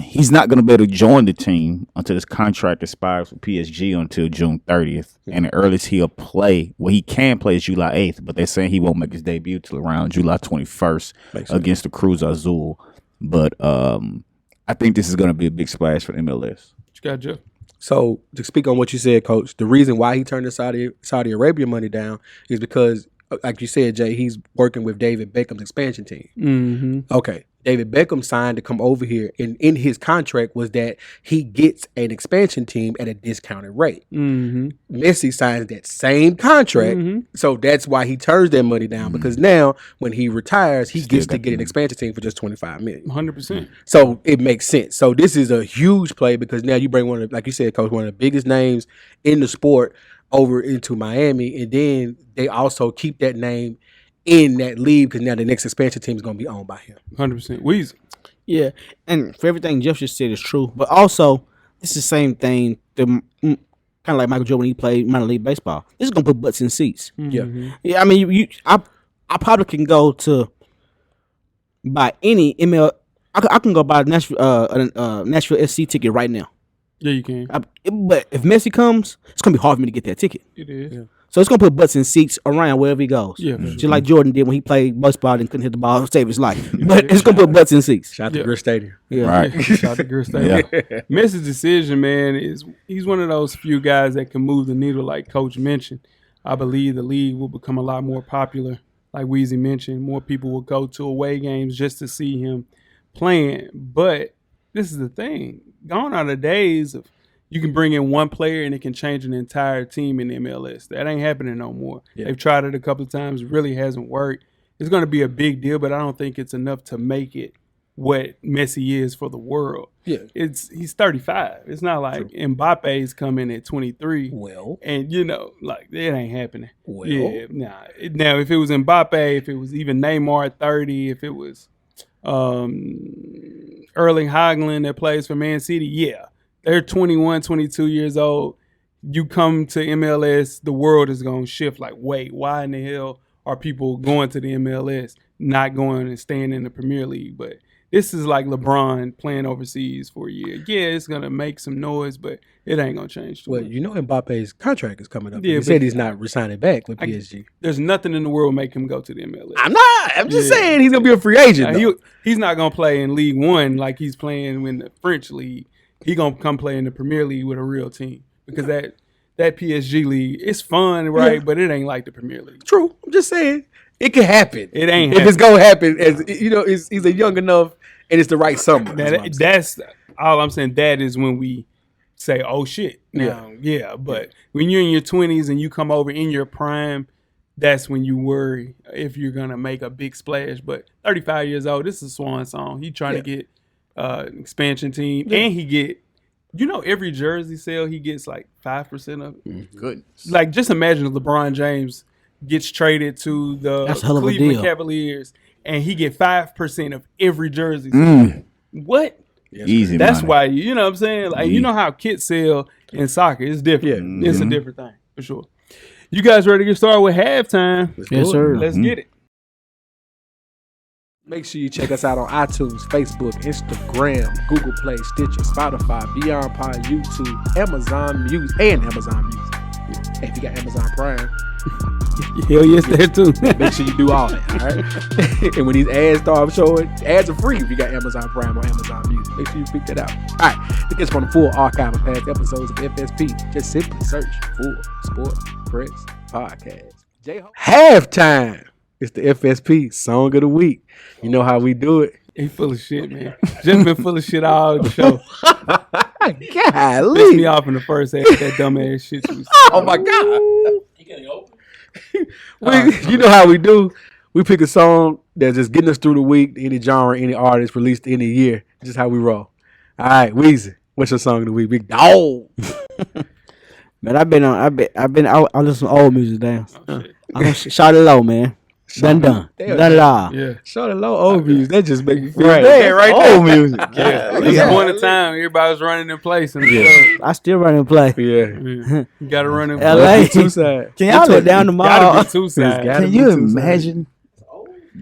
he's not going to be able to join the team until his contract expires with PSG until June 30th. And the earliest he'll play, he can play is July 8th, but they're saying he won't make his debut till around July 21st against the Cruz Azul. But I think this is going to be a big splash for MLS. What you got, Jeff? So to speak on what you said, Coach, the reason why he turned the Saudi Arabia money down is because, like you said, Jay, he's working with David Beckham's expansion team. Mm-hmm. Okay. David Beckham signed to come over here, and in his contract was that he gets an expansion team at a discounted rate. Mm-hmm. Messi signs that same contract, so that's why he turns that money down, because now when he retires, he gets to get an expansion team for just $25 million. 100%. So it makes sense. So this is a huge play because now you bring one of, like you said, Coach, one of the biggest names in the sport over into Miami, and then they also keep that name in that league because now the next expansion team is going to be owned by him. 100%. Weezy. Yeah, and for everything Jeff just said is true, but also it's the same thing. Kind of like Michael Jordan when he played minor league baseball. This is gonna put butts in seats. Mm-hmm. Yeah. I mean, I probably can go to buy any ML. I can go buy a Nashville SC ticket right now. Yeah, you can. But if Messi comes, it's gonna be hard for me to get that ticket. It is. Yeah. So it's gonna put butts in seats around wherever he goes. Yeah, just like Jordan did when he played baseball and couldn't hit the ball to save his life. But it's gonna put butts in seats. Shout out to Greer Stadium. Yeah. Right. Shout out to Greer Stadium. Messi's decision, man, he's one of those few guys that can move the needle, like Coach mentioned. I believe the league will become a lot more popular. Like Weezy mentioned, more people will go to away games just to see him playing. But this is the thing. Gone are the days of you can bring in one player and it can change an entire team in MLS. That ain't happening no more. Yeah. They've tried it a couple of times. It really hasn't worked. It's going to be a big deal, but I don't think it's enough to make it what Messi is for the world. Yeah, he's 35. It's not like Mbappe's coming at 23. Well, and like it ain't happening. Well, yeah, nah. Now if it was Mbappe, if it was even Neymar at 30, if it was Erling Haaland that plays for Man City, yeah. They're 21, 22 years old. You come to MLS, the world is going to shift. Like, wait, why in the hell are people going to the MLS, not going and staying in the Premier League? But this is like LeBron playing overseas for a year. Yeah, it's going to make some noise, but it ain't going to change too much. Mbappe's contract is coming up. Yeah, he said he's not resigning back with PSG. There's nothing in the world make him go to the MLS. I'm just saying he's going to be a free agent. He's not going to play in League One like he's playing in the French League. He gonna come play in the Premier League with a real team because that PSG league, it's fun, right? Yeah. But it ain't like the Premier League. True. I'm just saying it can happen. It ain't. If it's gonna happen, as he's a young enough and it's the right summer. That's all I'm saying. That is when we say, "Oh shit!" Now, yeah. But when you're in your 20s and you come over in your prime, that's when you worry if you're going to make a big splash. But 35 years old, this is a swan song. He trying to get an expansion team, and he get, every jersey sale, he gets like 5% of it. Good. Like, just imagine if LeBron James gets traded to the That's a hell of a Cleveland deal. Cavaliers, and he get 5% of every jersey sale. What? Easy. That's money. why, you know what I'm saying? Like, you know how kits sell in soccer. It's different. Yeah. It's a different thing, for sure. You guys ready to get started with halftime? Yes, sir. Let's get it. Make sure you check us out on iTunes, Facebook, Instagram, Google Play, Stitcher, Spotify, Beyond Pod, YouTube, Amazon Music, and Amazon Music. Hey, if you got Amazon Prime, Hell yes, there too. make sure you do all that, all right? And when these ads start showing, ads are free if you got Amazon Prime or Amazon Music. Make sure you pick that out. All right, to get from the full archive of past episodes of FSP, just simply search for Sport Press Podcast. Halftime. It's the FSP Song of the Week. You know how we do it. He full of shit, man. Just been full of shit all the show. Pissed Golly. me off in the first half. That dumbass shit. You was Oh my God. You know how we do. We pick a song that's just getting us through the week, any genre, any artist released any year. Just how we roll. All right, Weezy, what's your song of the week? Big dog. Man, I've been out. I listen to old music. Damn. oh, shit. I'm gonna shout it low, man. Done. Done it all. Yeah. Shout it low old music. That just make me feel Right. bad That's right old there. music. Yeah. There's a point in time, everybody was running in place. And I still run and play. Yeah. you got to run in LA. place. Two sides. Can y'all let down the Gotta mall? be two sides. Gotta Can be you two sides. imagine?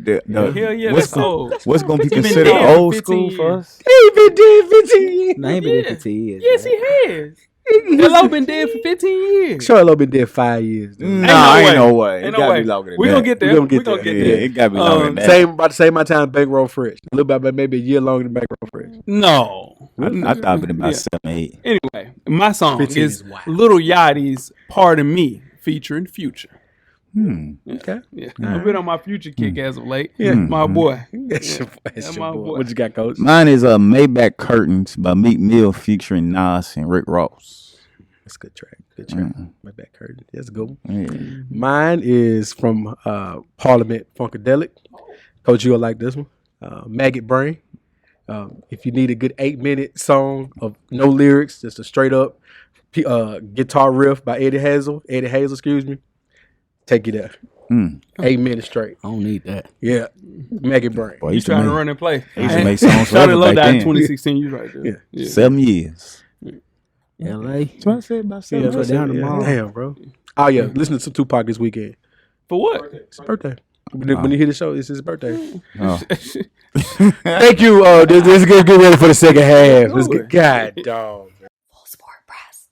Hell yeah, what's that's old. What's going to be He been considered dead for old 15 school for years. us? He been dead 15 years. Nah, he been there 15 years. Yes, he has. Hello been dead for 15 years. Short Low been dead 5 years. Dude. Nah, ain't no way. Ain't It no gotta way. be longer than We're that. gonna get there. We gonna get We're gonna there. get Yeah, there. it gotta be longer than that. Same about the same amount of time Bankroll Fresh. A little bit, maybe a year longer than Bankroll Fresh. No. I thought it about Yeah. 7, 8. Anyway, my song 15 is is wild. Little Yachty's Pardon Me featuring Future. Okay. Yeah. I've been on my Future kick as of late. Yeah. My boy. That's your, that's That's your my boy. boy. What you got, Coach? Mine is Maybach Curtains by Meek Mill featuring Nas and Rick Ross. That's a good track. Good track. My back curtain. That's a good one. Yeah. Mine is from Parliament Funkadelic. Coach, you'll like this one. Maggot Brain. If you need a good 8-minute song of no lyrics, just a straight up guitar riff by Eddie Hazel, excuse me, take you there. 8 minutes straight. I don't need that. Yeah. Maggot Brain. Boy, You trying to run and play. He used to make songs Shot it forever low back down then. 2016. You right there. Yeah. 7 years. LA. That's what I said about Yeah, 7 that's what down the mall. Damn, bro. Oh, yeah. Listen to Tupac this weekend. For what? It's his birthday. When you hear the show, it's his birthday. Oh. Thank you. Let's get ready for the second half. Let's get God dog. Full Sport Press.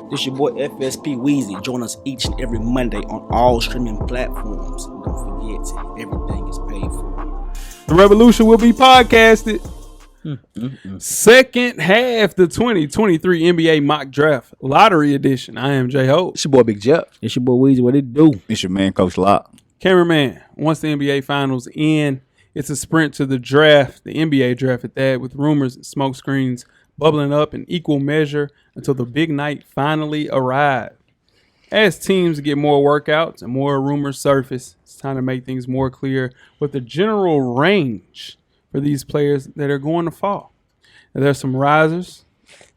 This your boy FSP Weezy. Join us each and every Monday on all streaming platforms. And don't forget, everything is paid for. The Revolution will be podcasted. Second half, the 2023 NBA Mock Draft Lottery Edition. I am J-Ho. It's your boy Big Jeff. It's your boy Weezy. What it do? It's your man, Coach Locke. Cameraman, once the NBA Finals end, it's a sprint to the draft, the NBA draft at that, with rumors and smoke screens bubbling up in equal measure until the big night finally arrives. As teams get more workouts and more rumors surface, it's time to make things more clear with the general range for these players that are going to fall. Now, there's some risers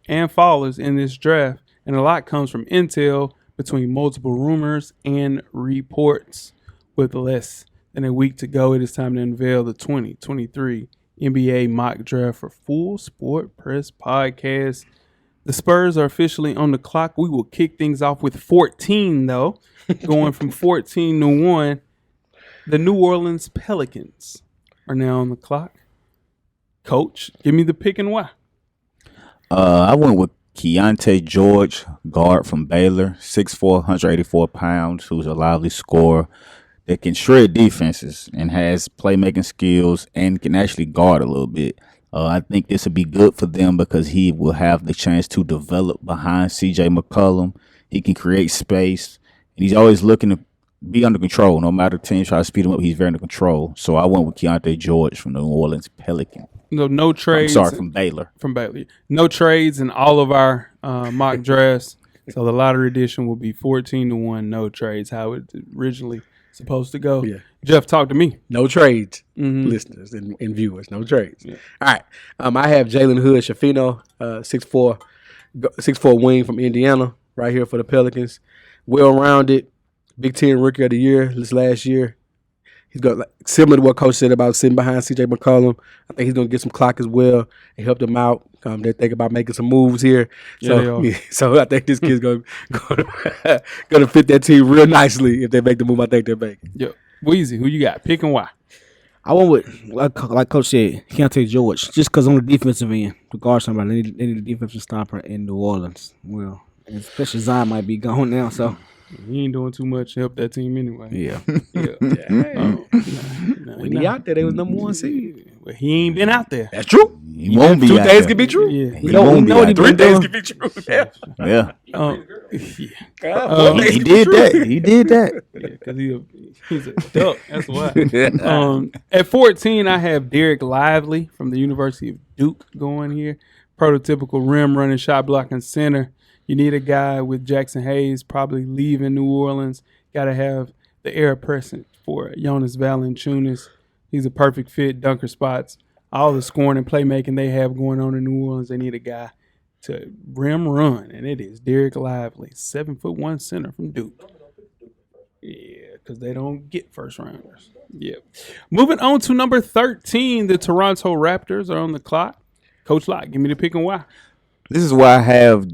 and fallers in this draft, and a lot comes from intel between multiple rumors and reports. With less than a week to go, it is time to unveil the 2023 NBA mock draft for Full Sport Press Podcast. The Spurs are officially on the clock. We will kick things off with 14, though. Going from 14 to 1, the New Orleans Pelicans are now on the clock. Coach, give me the pick and why. I went with Keontae George, guard from Baylor, 6'4", 184 pounds, who's a lively scorer that can shred defenses and has playmaking skills and can actually guard a little bit. I think this would be good for them because he will have the chance to develop behind C.J. McCollum. He can create space, and he's always looking to be under control. No matter the team try to speed him up, he's very under control. So I went with Keontae George from the New Orleans Pelicans. No trades. I'm sorry, from Baylor. From Baylor. No trades in all of our mock drafts. So the lottery edition will be 14-1, no trades, how it originally supposed to go. Yeah. Jeff, talk to me. No trades, Mm-hmm. listeners and viewers. No trades. Yeah. All right. I have Jalen Hood Shafino, 6'4" wing from Indiana, right here for the Pelicans. Well-rounded, Big Ten Rookie of the Year this last year. He's got similar to what Coach said about sitting behind C.J. McCollum. I think he's going to get some clock as well and help them out. They're thinking about making some moves here. So I think this kid's going to fit that team real nicely if they make the move I think they're making. Yep. Weezy, who you got? Pick and why? I went with, like Coach said, Keontae George, just because on the defensive end, to guard somebody, they need a defensive stopper in New Orleans. Well, especially Zion might be gone now, so. He ain't doing too much to help that team anyway. Yeah. When he out there, they was number 1 seed. Well, he ain't been out there. That's true. He won't be 2 out days there. can be true. Yeah. He won't be out there. 3 days can be true. Yeah. Yeah. He did that. He did that. Because he's a duck. That's why. At 14, I have Derek Lively from the University of Duke going here. Prototypical rim running, shot blocking center. You need a guy with Jackson Hayes probably leaving New Orleans. Got to have the air present for Jonas Valanciunas. He's a perfect fit, dunker spots. All the scoring and playmaking they have going on in New Orleans, they need a guy to rim run, and it is Derek Lively, 7'1" center from Duke. Yeah, because they don't get first rounders. Yeah. Moving on to number 13, the Toronto Raptors are on the clock. Coach Locke, give me the pick and why. This is why I have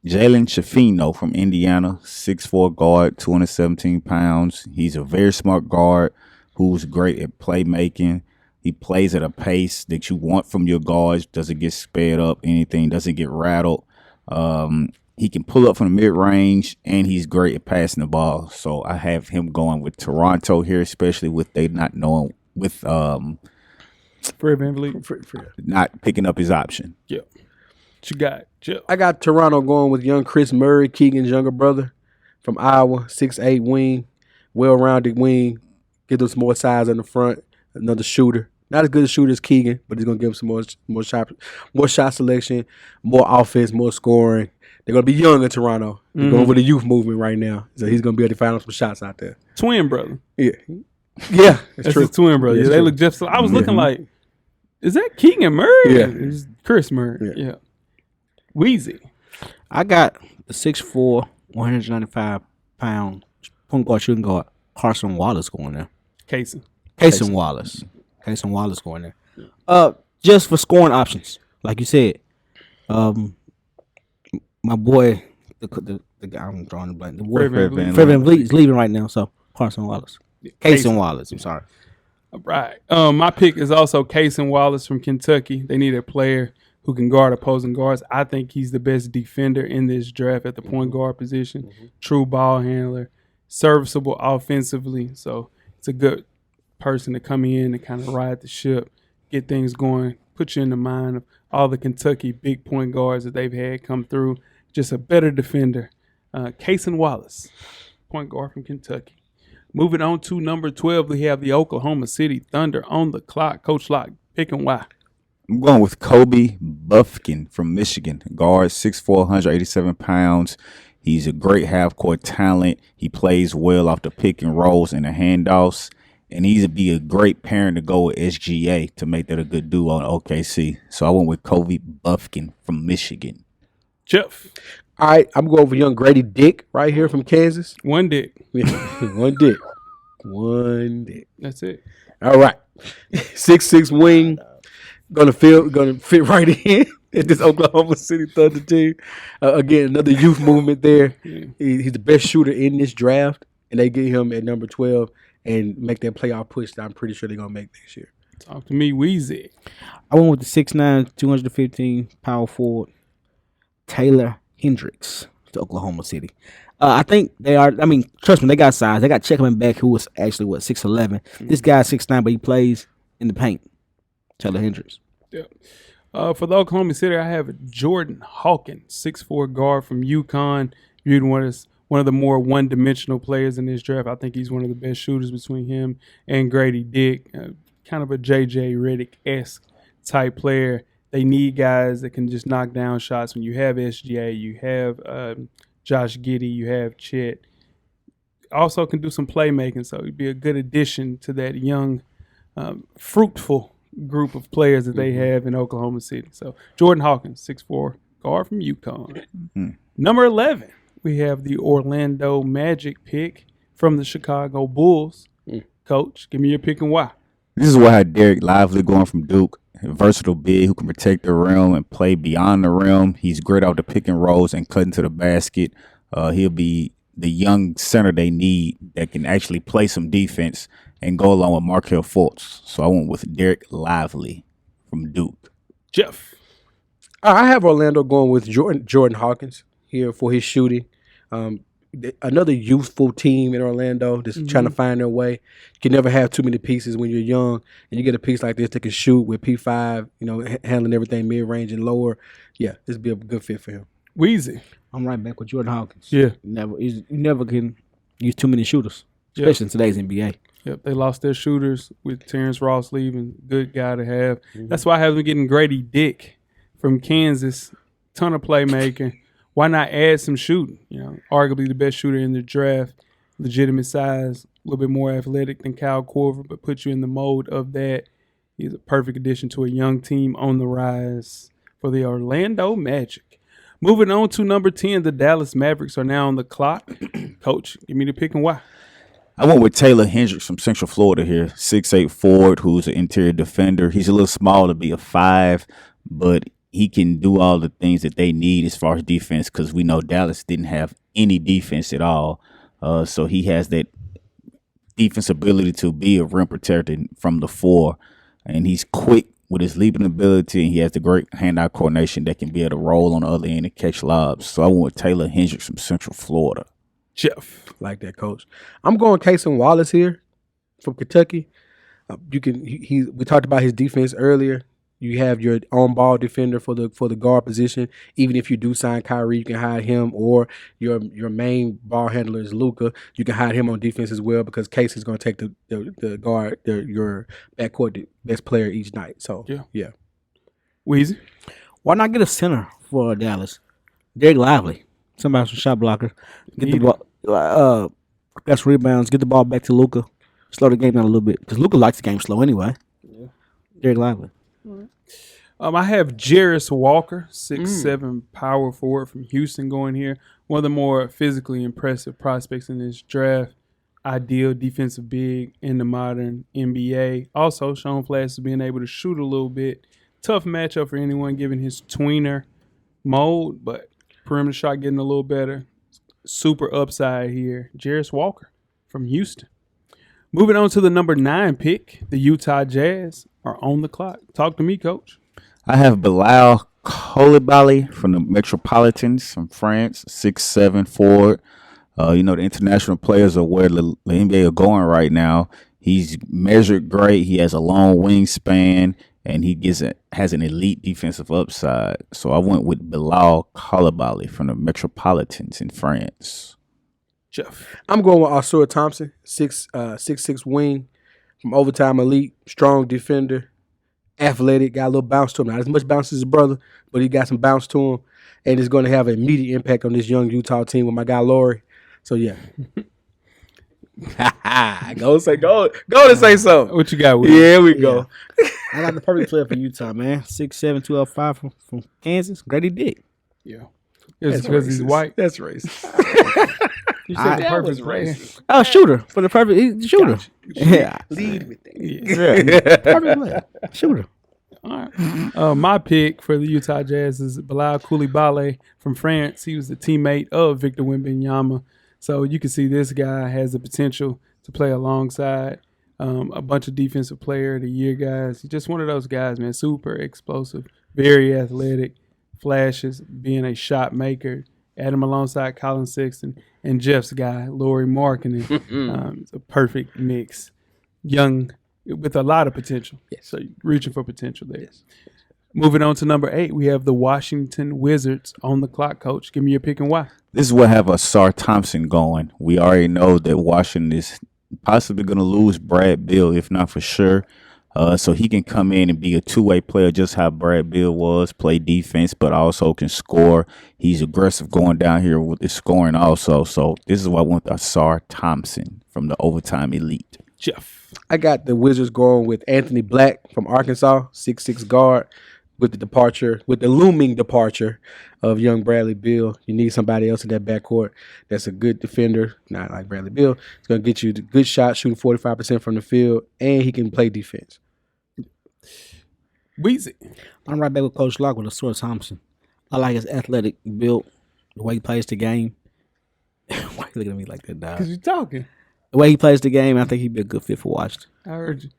Jalen Shafino from Indiana, 6'4" guard, 217 pounds. He's a very smart guard who's great at playmaking. He plays at a pace that you want from your guards, doesn't get sped up, anything, doesn't get rattled. He can pull up from the mid-range, and he's great at passing the ball. So I have him going with Toronto here, especially with they not knowing, with Fred VanVleet. not picking up his option. Yeah. What you got, Jill? I got Toronto going with young Chris Murray, Keegan's younger brother from Iowa, 6'8" wing, well-rounded wing. Give them some more size in the front. Another shooter. Not as good a shooter as Keegan, but he's going to give him some more shot selection, more offense, more scoring. They're going to be young in Toronto. They're going with the youth movement right now. So he's going to be able to find some shots out there. Twin brother. Yeah. Yeah, that's true. His twin brother. Yeah, they look just so. I was looking like, is that Keegan Murray? Yeah. It's Chris Murray. Yeah. Weezy. I got the 6'4", 195-pound point guard, shooting guard, Carson Wallace going there. Cason Wallace. Cason Wallace going there. Just for scoring options, like you said. My boy, the guy I'm drawing the blank. The boy, Fred VanVleet is leaving right now, so Carson Wallace. Cason Wallace. I'm sorry. All right. My pick is also Cason Wallace from Kentucky. They need a player who can guard opposing guards. I think he's the best defender in this draft at the point guard position. True ball handler, serviceable offensively. So it's a good person to come in and kind of ride the ship, get things going, put you in the mind of all the Kentucky big point guards that they've had come through. Just a better defender. Cason Wallace, point guard from Kentucky. Moving on to number 12, we have the Oklahoma City Thunder on the clock. Coach Locke, pick and why. I'm going with Kobe Buffkin from Michigan. Guard, 6'4", 187 pounds. He's a great half-court talent. He plays well off the pick and rolls and the handoffs. And he'd be a great pairing to go with SGA to make that a good duo on OKC. So I went with Kobe Buffkin from Michigan. Jeff. All right, I'm going for young Grady Dick right here from Kansas. One dick. One dick. One dick. That's it. All right. 6'6" wing. Gonna fit right in at this Oklahoma City Thunder team. Again, another youth movement there. Yeah. He's the best shooter in this draft, and they get him at number 12 and make that playoff push that I'm pretty sure they're gonna make next year. Talk to me, Weezy. I went with the 6'9", 215 power forward Taylor Hendricks to Oklahoma City. I think they are. I mean, trust me, they got size. They got Checkman back, who was actually 6'11". This guy's 6'9", but he plays in the paint. Taylor Hendricks. Yeah. For the Oklahoma City, I have Jordan Hawkins, 6'4" guard from UConn. Viewed one of the more one-dimensional players in this draft. I think he's one of the best shooters between him and Grady Dick. Kind of a J.J. Redick-esque type player. They need guys that can just knock down shots. When you have SGA, you have Josh Giddey, you have Chet. Also can do some playmaking, so he'd be a good addition to that young, fruitful group of players that they have in Oklahoma City. So Jordan Hawkins, 6'4", guard from UConn. Number 11, we have the Orlando Magic pick from the Chicago Bulls. Coach, give me your pick and why. This is why I had Derek Lively going from Duke. A versatile big who can protect the rim and play beyond the rim. He's great out the pick and rolls and cutting to the basket. He'll be the young center they need that can actually play some defense and go along with Markelle Fultz. So I went with Derek Lively from Duke. Jeff. I have Orlando going with Jordan Hawkins here for his shooting. Another youthful team in Orlando just trying to find their way. You can never have too many pieces when you're young, and you get a piece like this that can shoot with P5, handling everything mid-range and lower. Yeah, this would be a good fit for him. Weezy. I'm right back with Jordan Hawkins. Yeah. You never can use too many shooters, especially in today's NBA. Yep, they lost their shooters with Terrence Ross leaving. Good guy to have. That's why I have them getting Grady Dick from Kansas. Ton of playmaking. Why not add some shooting? Arguably the best shooter in the draft, legitimate size, a little bit more athletic than Kyle Korver, but put you in the mode of that. He's a perfect addition to a young team on the rise for the Orlando Magic. Moving on to number 10, the Dallas Mavericks are now on the clock. Coach, give me the pick and why. I went with Taylor Hendricks from Central Florida here, 6'8" forward who's an interior defender. He's a little small to be a 5, but he can do all the things that they need as far as defense because we know Dallas didn't have any defense at all. So he has that defense ability to be a rim protector from the 4. And he's quick with his leaping ability, and he has the great hand-eye coordination that can be able to roll on the other end and catch lobs. So I went with Taylor Hendricks from Central Florida. Jeff. Like that, Coach. I'm going Cason Wallace here from Kentucky. We talked about his defense earlier. You have your on-ball defender for the guard position. Even if you do sign Kyrie, you can hide him, or your main ball handler is Luka. You can hide him on defense as well because Case is going to take the guard, your backcourt the best player each night. So yeah. Weezy. Why not get a center for Dallas? Derek Lively, somebody from shot blocker. Get the ball, best rebounds. Get the ball back to Luka. Slow the game down a little bit because Luka likes the game slow anyway. Yeah. Derek Lively. I have Jarris Walker, 6'7" power forward from Houston going here. One of the more physically impressive prospects in this draft. Ideal defensive big in the modern NBA. Also shown flashes of being able to shoot a little bit. Tough matchup for anyone given his tweener mode, but perimeter shot getting a little better. Super upside here. Jarris Walker from Houston. Moving on to the number 9 pick, the Utah Jazz are on the clock. Talk to me, Coach. I have Bilal Coulibaly from the Metropolitans from France, 6'7" forward. The international players are where the NBA are going right now. He's measured great. He has a long wingspan, and he has an elite defensive upside. So I went with Bilal Coulibaly from the Metropolitans in France. Jeff. I'm going with Ausar Thompson, 6'6" wing from Overtime Elite, strong defender. Athletic, got a little bounce to him. Not as much bounce as his brother, but he got some bounce to him, and it's going to have an immediate impact on this young Utah team with my guy Laurie. So yeah, go to say something. What you got with Yeah, we go. I got the perfect player for Utah, man. 6'7", 205 from Kansas. Grady Dick. Yeah, it's because he's white. That's racist. You said the perfect player. Oh, shooter for the perfect he's a shooter. Yeah, Lead with that. yeah. Perfect player, shooter. All right. My pick for the Utah Jazz is Bilal Coulibaly from France. He was the teammate of Victor Wembanyama. So you can see this guy has the potential to play alongside a bunch of defensive player of the year guys. He's just one of those guys, man. Super explosive, very athletic, flashes, being a shot maker. Add him alongside Colin Sexton and Jeff's guy, Lauri Markkanen. It's a perfect mix. Young with a lot of potential. Yes. So reaching for potential there. Yes. Moving on to number 8, we have the Washington Wizards on the clock, Coach. Give me your pick and why. This is what have Ausar Thompson going. We already know that Washington is possibly going to lose Brad Beal, if not for sure. So he can come in and be a two-way player, just how Brad Beal was, play defense, but also can score. He's aggressive going down here with his scoring also. So this is why I went with Asar Thompson from the Overtime Elite. Jeff. I got the Wizards going with Anthony Black from Arkansas, 6'6" guard, with the looming departure of young Bradley Beal. You need somebody else in that backcourt that's a good defender, not like Bradley Beal. It's going to get you the good shot, shooting 45% from the field, and he can play defense. Weezy. I'm right back with Coach Locke with Asar Thompson. I like his athletic build, the way he plays the game. Why you looking at me like that, dog? Because you're talking. The way he plays the game, I think he'd be a good fit for Washington. I heard you.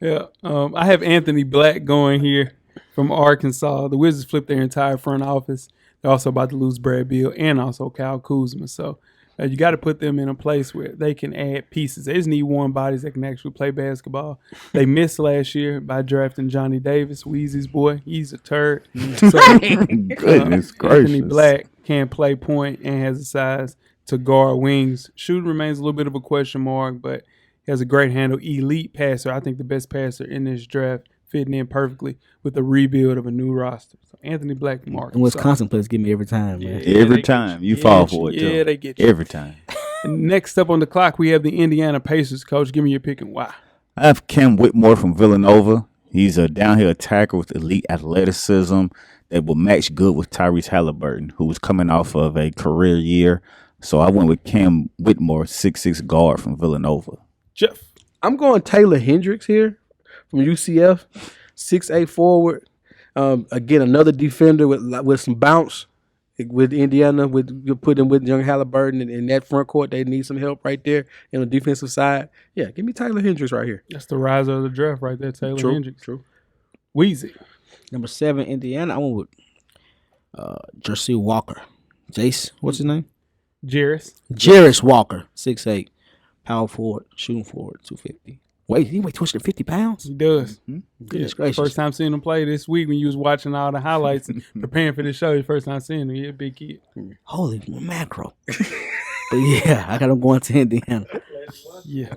Yeah. I have Anthony Black going here from Arkansas. The Wizards flipped their entire front office. They're also about to lose Brad Beal and also Kyle Kuzma. So you got to put them in a place where they can add pieces. They just need warm bodies that can actually play basketball. They missed last year by drafting Johnny Davis, Weezy's boy. He's a turd. So, Goodness gracious. Anthony Black can play point and has the size to guard wings. Shooting remains a little bit of a question mark, but he has a great handle. Elite passer. I think the best passer in this draft, fitting in perfectly with the rebuild of a new roster. So Anthony Black from Arkansas. And Wisconsin players get me every time, man. Every time. You fall for it, too. Yeah, they get you. Every time. Next up on the clock, we have the Indiana Pacers. Coach, give me your pick and why. I have Cam Whitmore from Villanova. He's a downhill attacker with elite athleticism that will match good with Tyrese Halliburton, who was coming off of a career year. So I went with Cam Whitmore, 6'6" guard from Villanova. Jeff. I'm going Taylor Hendricks here from UCF, 6'8" forward. Again, another defender with some bounce with Indiana. You put him with young Halliburton in that front court. They need some help right there on the defensive side. Yeah, give me Taylor Hendricks right here. That's the riser of the draft right there, Taylor Hendricks. True. Weezy. Number 7, Indiana. I went with Jersey Walker. Jace, what's his name? Jarris Walker, 6'8", power forward, shooting forward, 250. Wait, he weighs 250 pounds? He does. Goodness gracious. First time seeing him play this week when you was watching all the highlights and preparing for the show. Your first time seeing him. He a big kid. Holy macro. But yeah, I got him going to Indiana. Yeah.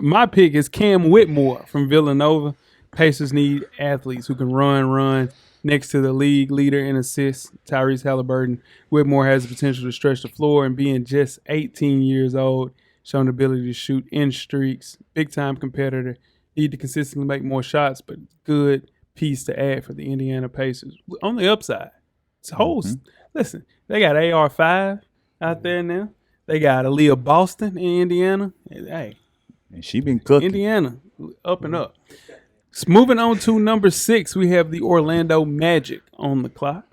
My pick is Cam Whitmore from Villanova. Pacers need athletes who can run. Next to the league leader in assists, Tyrese Halliburton, Whitmore has the potential to stretch the floor, and being just 18 years old, showing the ability to shoot in streaks, big-time competitor, need to consistently make more shots, but good piece to add for the Indiana Pacers. On the upside, listen, they got AR5 out there now. They got Aaliyah Boston in Indiana. Hey, and she been cooking. Indiana, up and up. Moving on to number 6, we have the Orlando Magic on the clock.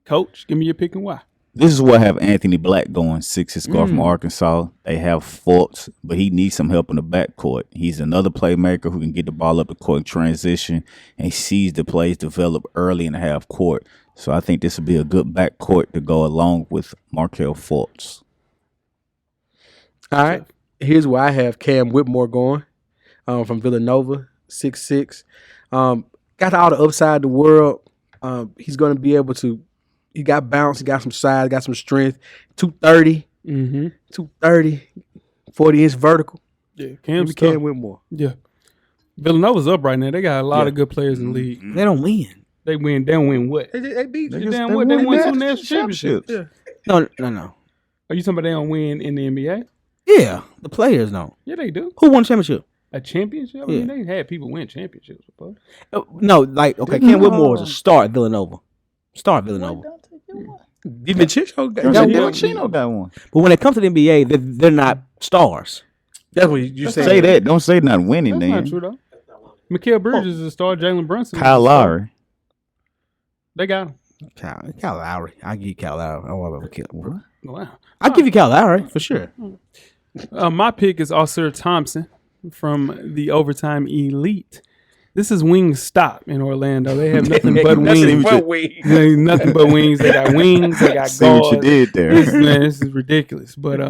Coach, give me your pick and why. This is where I have Anthony Black going, 6'6" guard from Arkansas. They have Fultz, but he needs some help in the backcourt. He's another playmaker who can get the ball up the court in transition, and he sees the plays develop early in the half court. So I think this would be a good backcourt to go along with Markelle Fultz. All right. Here's where I have Cam Whitmore going from Villanova, 6'6". Got all the upside of the world. He's going to be able to. He got bounce. He got some size. Got some strength. 230. 230. 40-inch vertical. Yeah, Cam Whitmore. Yeah. Villanova's up right now. They got a lot of good players in the league. They don't win. They win. They don't win what? They beat. They won 2 national championships. Yeah. No. Are you talking about they don't win in the NBA? Yeah, the players don't. Yeah, they do. Who won the championship? A championship? I mean, they had people win championships before. No, Cam Whitmore was a star at Villanova. DiVincenzo got one. But when it comes to the NBA, they're not stars. That's what you say. Say that. Don't say not winning, That's not then. true, though. Mikal Bridges is a star. Jalen Brunson. Kyle Lowry. They got him. Kyle Lowry. I'll give you Kyle Lowry. I don't want to kill him. Wow. I'll give you Kyle Lowry for sure. My pick is Asar Thompson from the Overtime Elite. This is Wingstop in Orlando. They have nothing but wings. Nothing but wings. They got wings. They got See guards. what you did there. This is ridiculous. But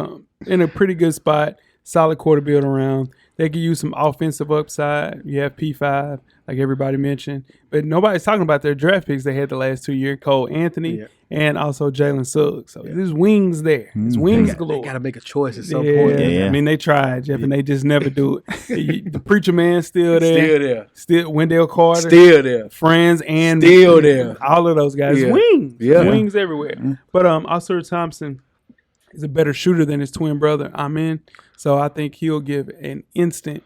in a pretty good spot, solid court to build around. They could use some offensive upside. You have P5, like everybody mentioned. But nobody's talking about their draft picks they had the last 2 years, Cole Anthony and also Jalen Suggs. So there's wings there. There's wings galore. They got to make a choice at some point. I mean, they tried, Jeff, and they just never do it. The Preacher Man still there. Still Wendell Carter. Still there. Friends and still there. All of those guys. Yeah. Wings. Yeah. Wings everywhere. But Oscar Thompson is a better shooter than his twin brother, Amen. So I think he'll give an instant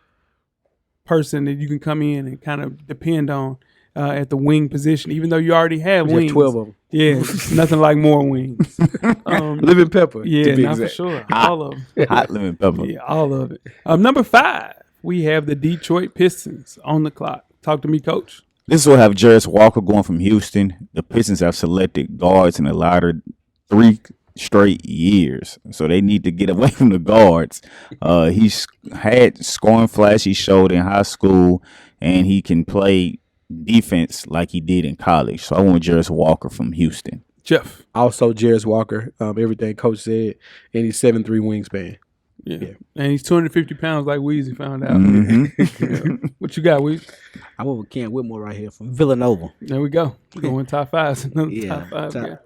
person that you can come in and kind of depend on at the wing position, even though you already have wings. 12 of them. Yeah, nothing like more wings. Lemon pepper. Yeah, not for sure. All of them. Hot lemon pepper. Yeah, all of it. Number 5, we have the Detroit Pistons on the clock. Talk to me, Coach. This will have Jarris Walker going from Houston. The Pistons have selected guards in the latter 3 straight years, so they need to get away from the guards. He's had scoring flash he showed in high school, and he can play defense like he did in college. So I want Jarris Walker from Houston. Jeff. Also, Jarris Walker, everything Coach said, and he's 7'3" wingspan. Yeah. And he's 250 pounds like Weezy found out. Mm-hmm. What you got, Weezy? I went with Ken Whitmore right here from Villanova. There we go. We're going top 5. Another Yeah, top 5.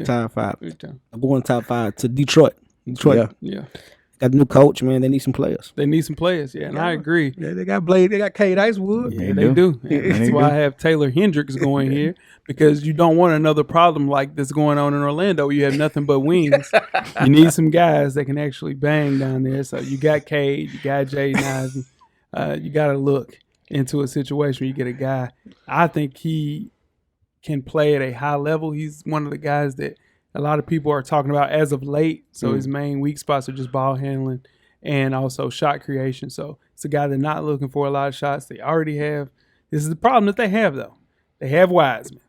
Top 5. Good time. I'm going top 5 to Detroit. Yeah. Got a new coach, man. They need some players. They need some players, and I agree. Yeah, they got Blade. They got Cade Icewood. Yeah, they do. And that's why I have Taylor Hendricks going here, because you don't want another problem like this going on in Orlando. You have nothing but wings. You need some guys that can actually bang down there. So you got Cade, you got Jaden Ivey. You got to look into a situation where you get a guy. I think he can play at a high level. He's one of the guys that a lot of people are talking about as of late. So his main weak spots are just ball handling and also shot creation. So it's a guy that's not looking for a lot of shots. They already have. This is the problem that they have, though. They have Wiseman.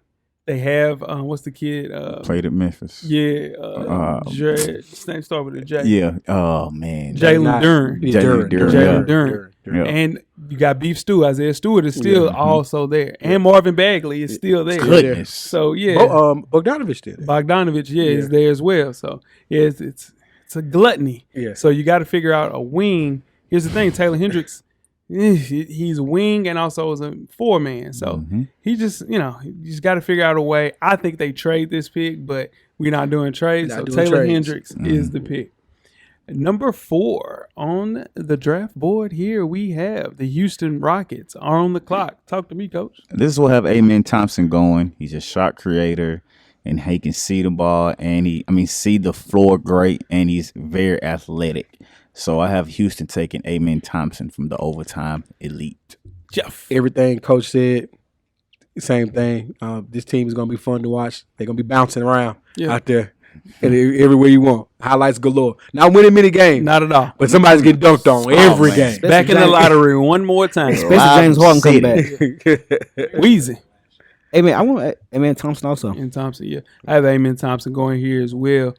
They have, what's the kid? Played at Memphis. Yeah. His name start with a J. Yeah. Oh, man. Jalen Duren. Jalen Duren. Yeah. And you got Beef Stew. Isaiah Stewart is still also there. And Marvin Bagley is still there. Goodness. So, yeah. Bogdanovich did it. Bogdanovich, is there as well. So, yeah, it's a gluttony. Yeah. So, you got to figure out a wing. Here's the thing. Taylor Hendricks, he's a wing and also is a 4-man. So, he just, you just got to figure out a way. I think they trade this pick, but we're not doing trades. So, Taylor Hendricks is the pick. Number 4 on the draft board here, we have the Houston Rockets are on the clock. Talk to me, Coach. This will have Amen Thompson going. He's a shot creator, and he can see the ball, and see the floor great, and he's very athletic. So I have Houston taking Amen Thompson from the overtime elite. Jeff. Everything Coach said, same thing. This team is going to be fun to watch. They're going to be bouncing around out there. And everywhere you want. Highlights galore. Not winning many games. Not at all. But somebody's getting dunked on every game. Back in the lottery one more time. Especially James Harden come back. Weezy. Hey, man, I want Amen Thompson also. And Thompson, yeah. I have Amen Thompson going here as well.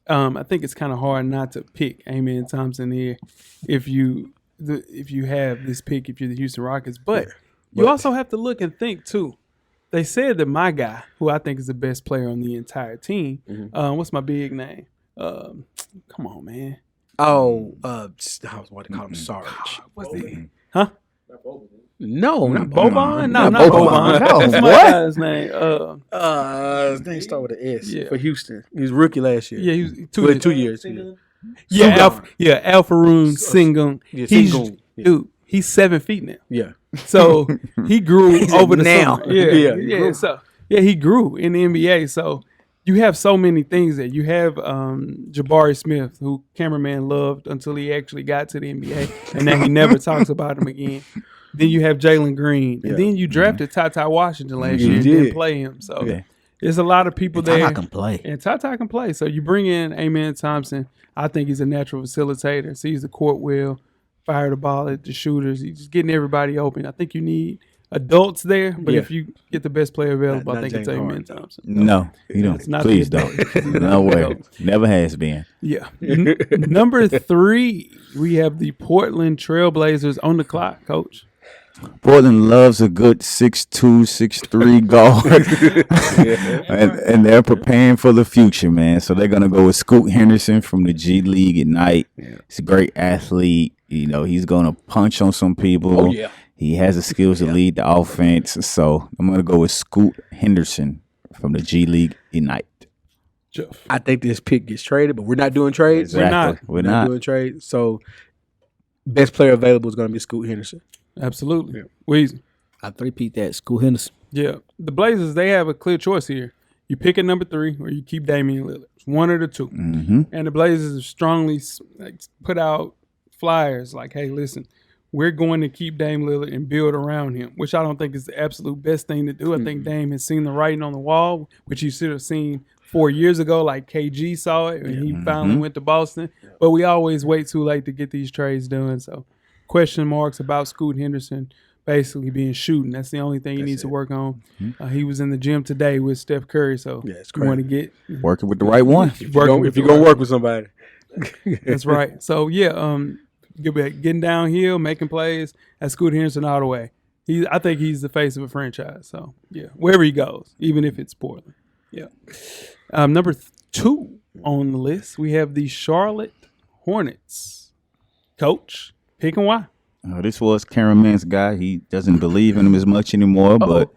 I think it's kind of hard not to pick Amen Thompson here if you have this pick, if you're the Houston Rockets. But you also have to look and think, too. They said that my guy, who I think is the best player on the entire team, what's my big name? Come on, man. I was about to call him Sarge. What's the Huh? No, not Boban? Boban. No, not Boban. What's my guy's name? His name start with an S Yeah. for Houston. He was rookie last year. Yeah, he was 2 years. Yeah, Alfaroon Sengun. Yeah, He's Sengun. dude. He's 7 feet now. Yeah. So he grew over the now. summer. Yeah. So he grew in the NBA. So you have so many things there. You have Jabari Smith, who cameraman loved until he actually got to the NBA, and then he never talks about him again. Then you have Jalen Green, and then you drafted Ty Washington last year and didn't play him. So there's a lot of people there. Tata can play. And Ty can play. So you bring in Amen Thompson. I think he's a natural facilitator. Sees the court well. Fire the ball at the shooters. He's just getting everybody open. I think you need adults there, but if you get the best player available, I think it's Amen Thompson. No, you don't. Please don't. No way. Never has been. Yeah. Number 3, we have the Portland Trailblazers on the clock, Coach. Portland loves a good 6'2", 6'3" guard, and they're preparing for the future, man. So they're gonna go with Scoot Henderson from the G League Ignite. He's a great athlete. You know, he's gonna punch on some people. Oh, yeah. He has the skills to lead the offense. So I'm gonna go with Scoot Henderson from the G League Ignite. Jeff. I think this pick gets traded, but we're not doing trades. Exactly. We're not doing trades. So best player available is going to be Scoot Henderson. Absolutely. Weezy. I three-peat that. School Henderson. Yeah. The Blazers, they have a clear choice here. You pick a number 3 or you keep Damian Lillard. It's one of the two. Mm-hmm. And the Blazers have strongly put out flyers like, hey, listen, we're going to keep Dame Lillard and build around him, which I don't think is the absolute best thing to do. I think Dame has seen the writing on the wall, which you should have seen 4 years ago, like KG saw it, and he finally went to Boston. But we always wait too late to get these trades done. So question marks about Scoot Henderson basically being shooting. That's the only thing he needs to work on. He was in the gym today with Steph Curry, so you want to get working with the right one. If you're going to work with somebody. That's right. So, getting downhill, making plays, that's Scoot Henderson all the way. I think he's the face of a franchise. So, wherever he goes, even if it's Portland. Yeah. Number 2 on the list, we have the Charlotte Hornets. Coach, pick and why. This was Karen Mann's guy. He doesn't believe in him as much anymore, but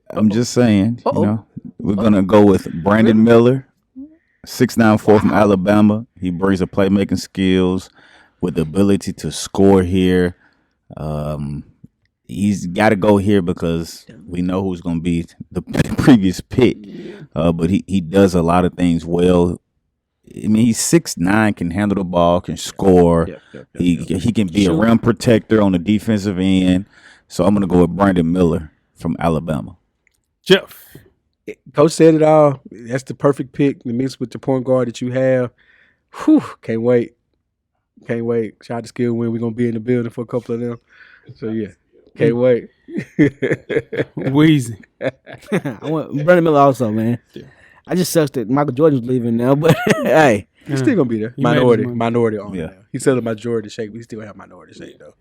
I'm just saying, you know, we're going to go with Brandon Miller, 6'9" from Alabama. He brings the playmaking skills with the ability to score here. He's got to go here because we know who's going to be the previous pick. But he does a lot of things well. I mean, he's 6'9", can handle the ball, can score. He can be a rim protector on the defensive end. So I'm going to go with Brandon Miller from Alabama. Jeff. Coach said it all. That's the perfect pick to mix with the point guard that you have. Whew, can't wait. Can't wait. Shout out to Skill Win. We're going to be in the building for a couple of them. So, can't wait. Wheezy. I want Brandon Miller also, man. I just sucks that Michael Jordan's leaving now, but hey. He's still going to be there. He Minority on now. He said a majority shake, but he still have minority shake, though.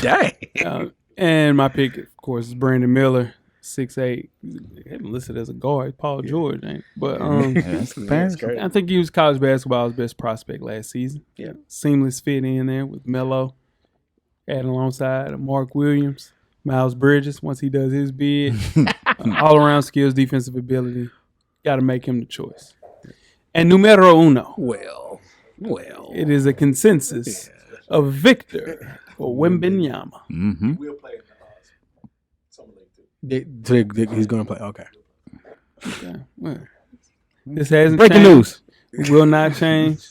Dang. And my pick, of course, is Brandon Miller, 6'8". Him listed as a guard. Paul George, ain't. But I think he was college basketball's best prospect last season. Yeah, seamless fit in there with Melo, adding alongside Mark Williams, Miles Bridges. Once he does his bid, all around skills, defensive ability, got to make him the choice. And numero uno. Well, it is a consensus of Victor Wembanyama. Mm-hmm. We'll play in Summer League too. he's going to play. Okay. Well, this hasn't Breaking changed. Will not change.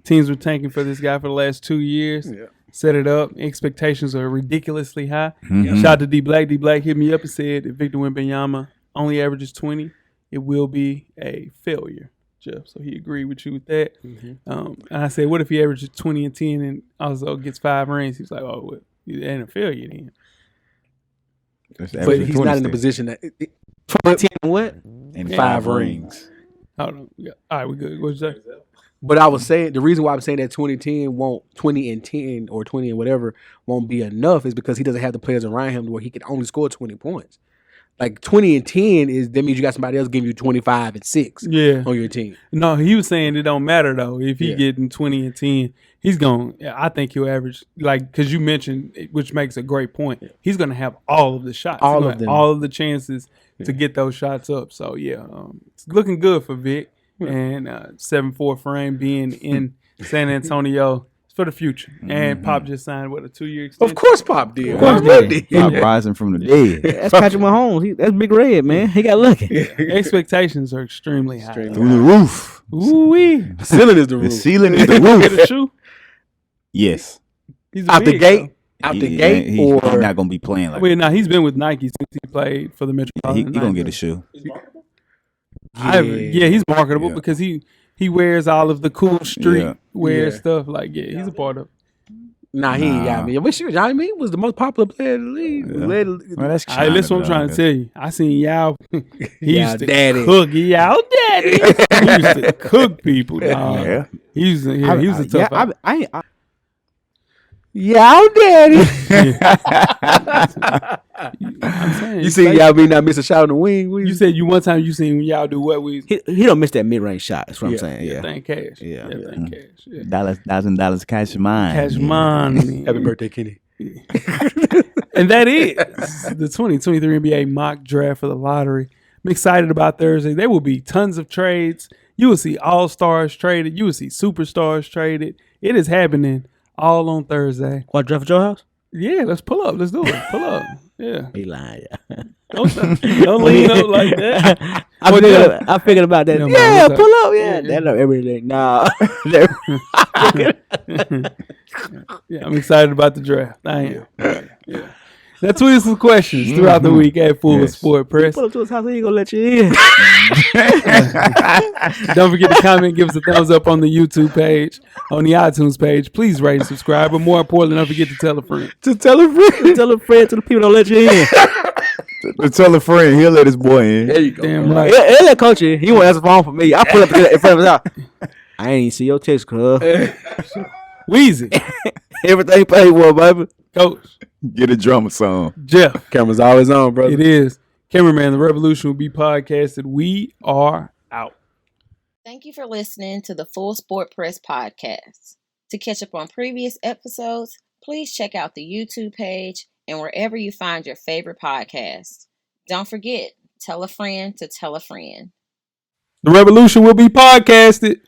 Teams were tanking for this guy for the last 2 years. Yeah. Set it up. Expectations are ridiculously high. Mm-hmm. Shout out to D Black. D Black hit me up and said if Victor Wembanyama only averages 20, it will be a failure, Jeff. So he agreed with you with that. And I said, what if he averages 20 and 10 and also gets 5 rings? He was like, oh, well, it ain't a failure then. But he's not in the position that 10 what? And 5 rings. Hold on. All right, we good. What'd you say? But I was saying the reason why I'm saying that 20 and 10 or 20 and whatever won't be enough is because he doesn't have the players around him where he can only score 20 points. Like 20 and 10 that means you got somebody else giving you 25 and 6 on your team. No, he was saying it don't matter though. If he getting 20 and 10, he's going I think he'll average because you mentioned, which makes a great point. He's going to have all of the shots. All of them. All of the chances to get those shots up. So it's looking good for Vic. And 7'4" frame being in San Antonio for the future. And Pop just signed, a 2-year extension? Of course Pop did. Pop rising from the dead. That's Patrick Mahomes. That's Big Red, man. He got lucky. Expectations are extremely high. Through the roof. Ooh-wee. The ceiling is the The roof. ceiling is the Get a roof. shoe? Yes. He's Out the big, gate? though. Out the He's gate not going to be playing like Wait, no, he's been with Nike since he played for the that. Metropolitan. He going to get a shoe. He's marketable. He's marketable Yeah. because he wears all of the cool street wear Yeah. stuff. He's a part of. Nah, he ain't got me. But sure, Johnny Mean was the most popular player in the league. Yeah. Well, that's All right, listen, what I'm trying to tell you. I seen Yao. He Yao used to daddy. cook. Yao daddy. He used to cook people. Dog. Yeah. He was a tough. Y'all daddy. I'm saying, You see y'all be not miss a shot on the wing. You said you one time you seen y'all do what we He don't miss that mid range shot. That's what I'm saying. Yeah. thank cash. Yeah. Thank cash. Yeah. $1,000 cash mine. Cash money. Happy birthday, Kenny. And that is the 2023 NBA mock draft for the lottery. I'm excited about Thursday. There will be tons of trades. You will see all-stars traded. You will see superstars traded. It is happening all on Thursday. What, draft at your house? Yeah, let's pull up. Let's do it. Pull up. Yeah. He lying, yeah. Don't lean up like that. I figured about that. Yeah, man, Yeah, what's up? pull up. Yeah, that up everything. Nah. Yeah, I'm excited about the draft. I am. Yeah. Now tweet us some questions throughout the week at Full of Sport Press. Pull up to his house, he ain't gonna let you in. Don't forget to comment, give us a thumbs up on the YouTube page, on the iTunes page. Please rate and subscribe. But more importantly, don't forget to tell a friend. Just tell a friend. Tell a friend to the people don't let you in. Tell a friend, he'll let his boy in. There you go. Damn right. He'll let coach in. He won't answer the phone for me. I pull up in front of his house. I ain't even see your text, cuz. Weezy, Everything paid for, baby. Coach, Get a drummer song. Jeff. Camera's always on, brother. It is. Cameraman, the revolution will be podcasted. We are out. Thank you for listening to the Full Sport Press podcast. To catch up on previous episodes, please check out the YouTube page and wherever you find your favorite podcasts. Don't forget, tell a friend to tell a friend. The revolution will be podcasted.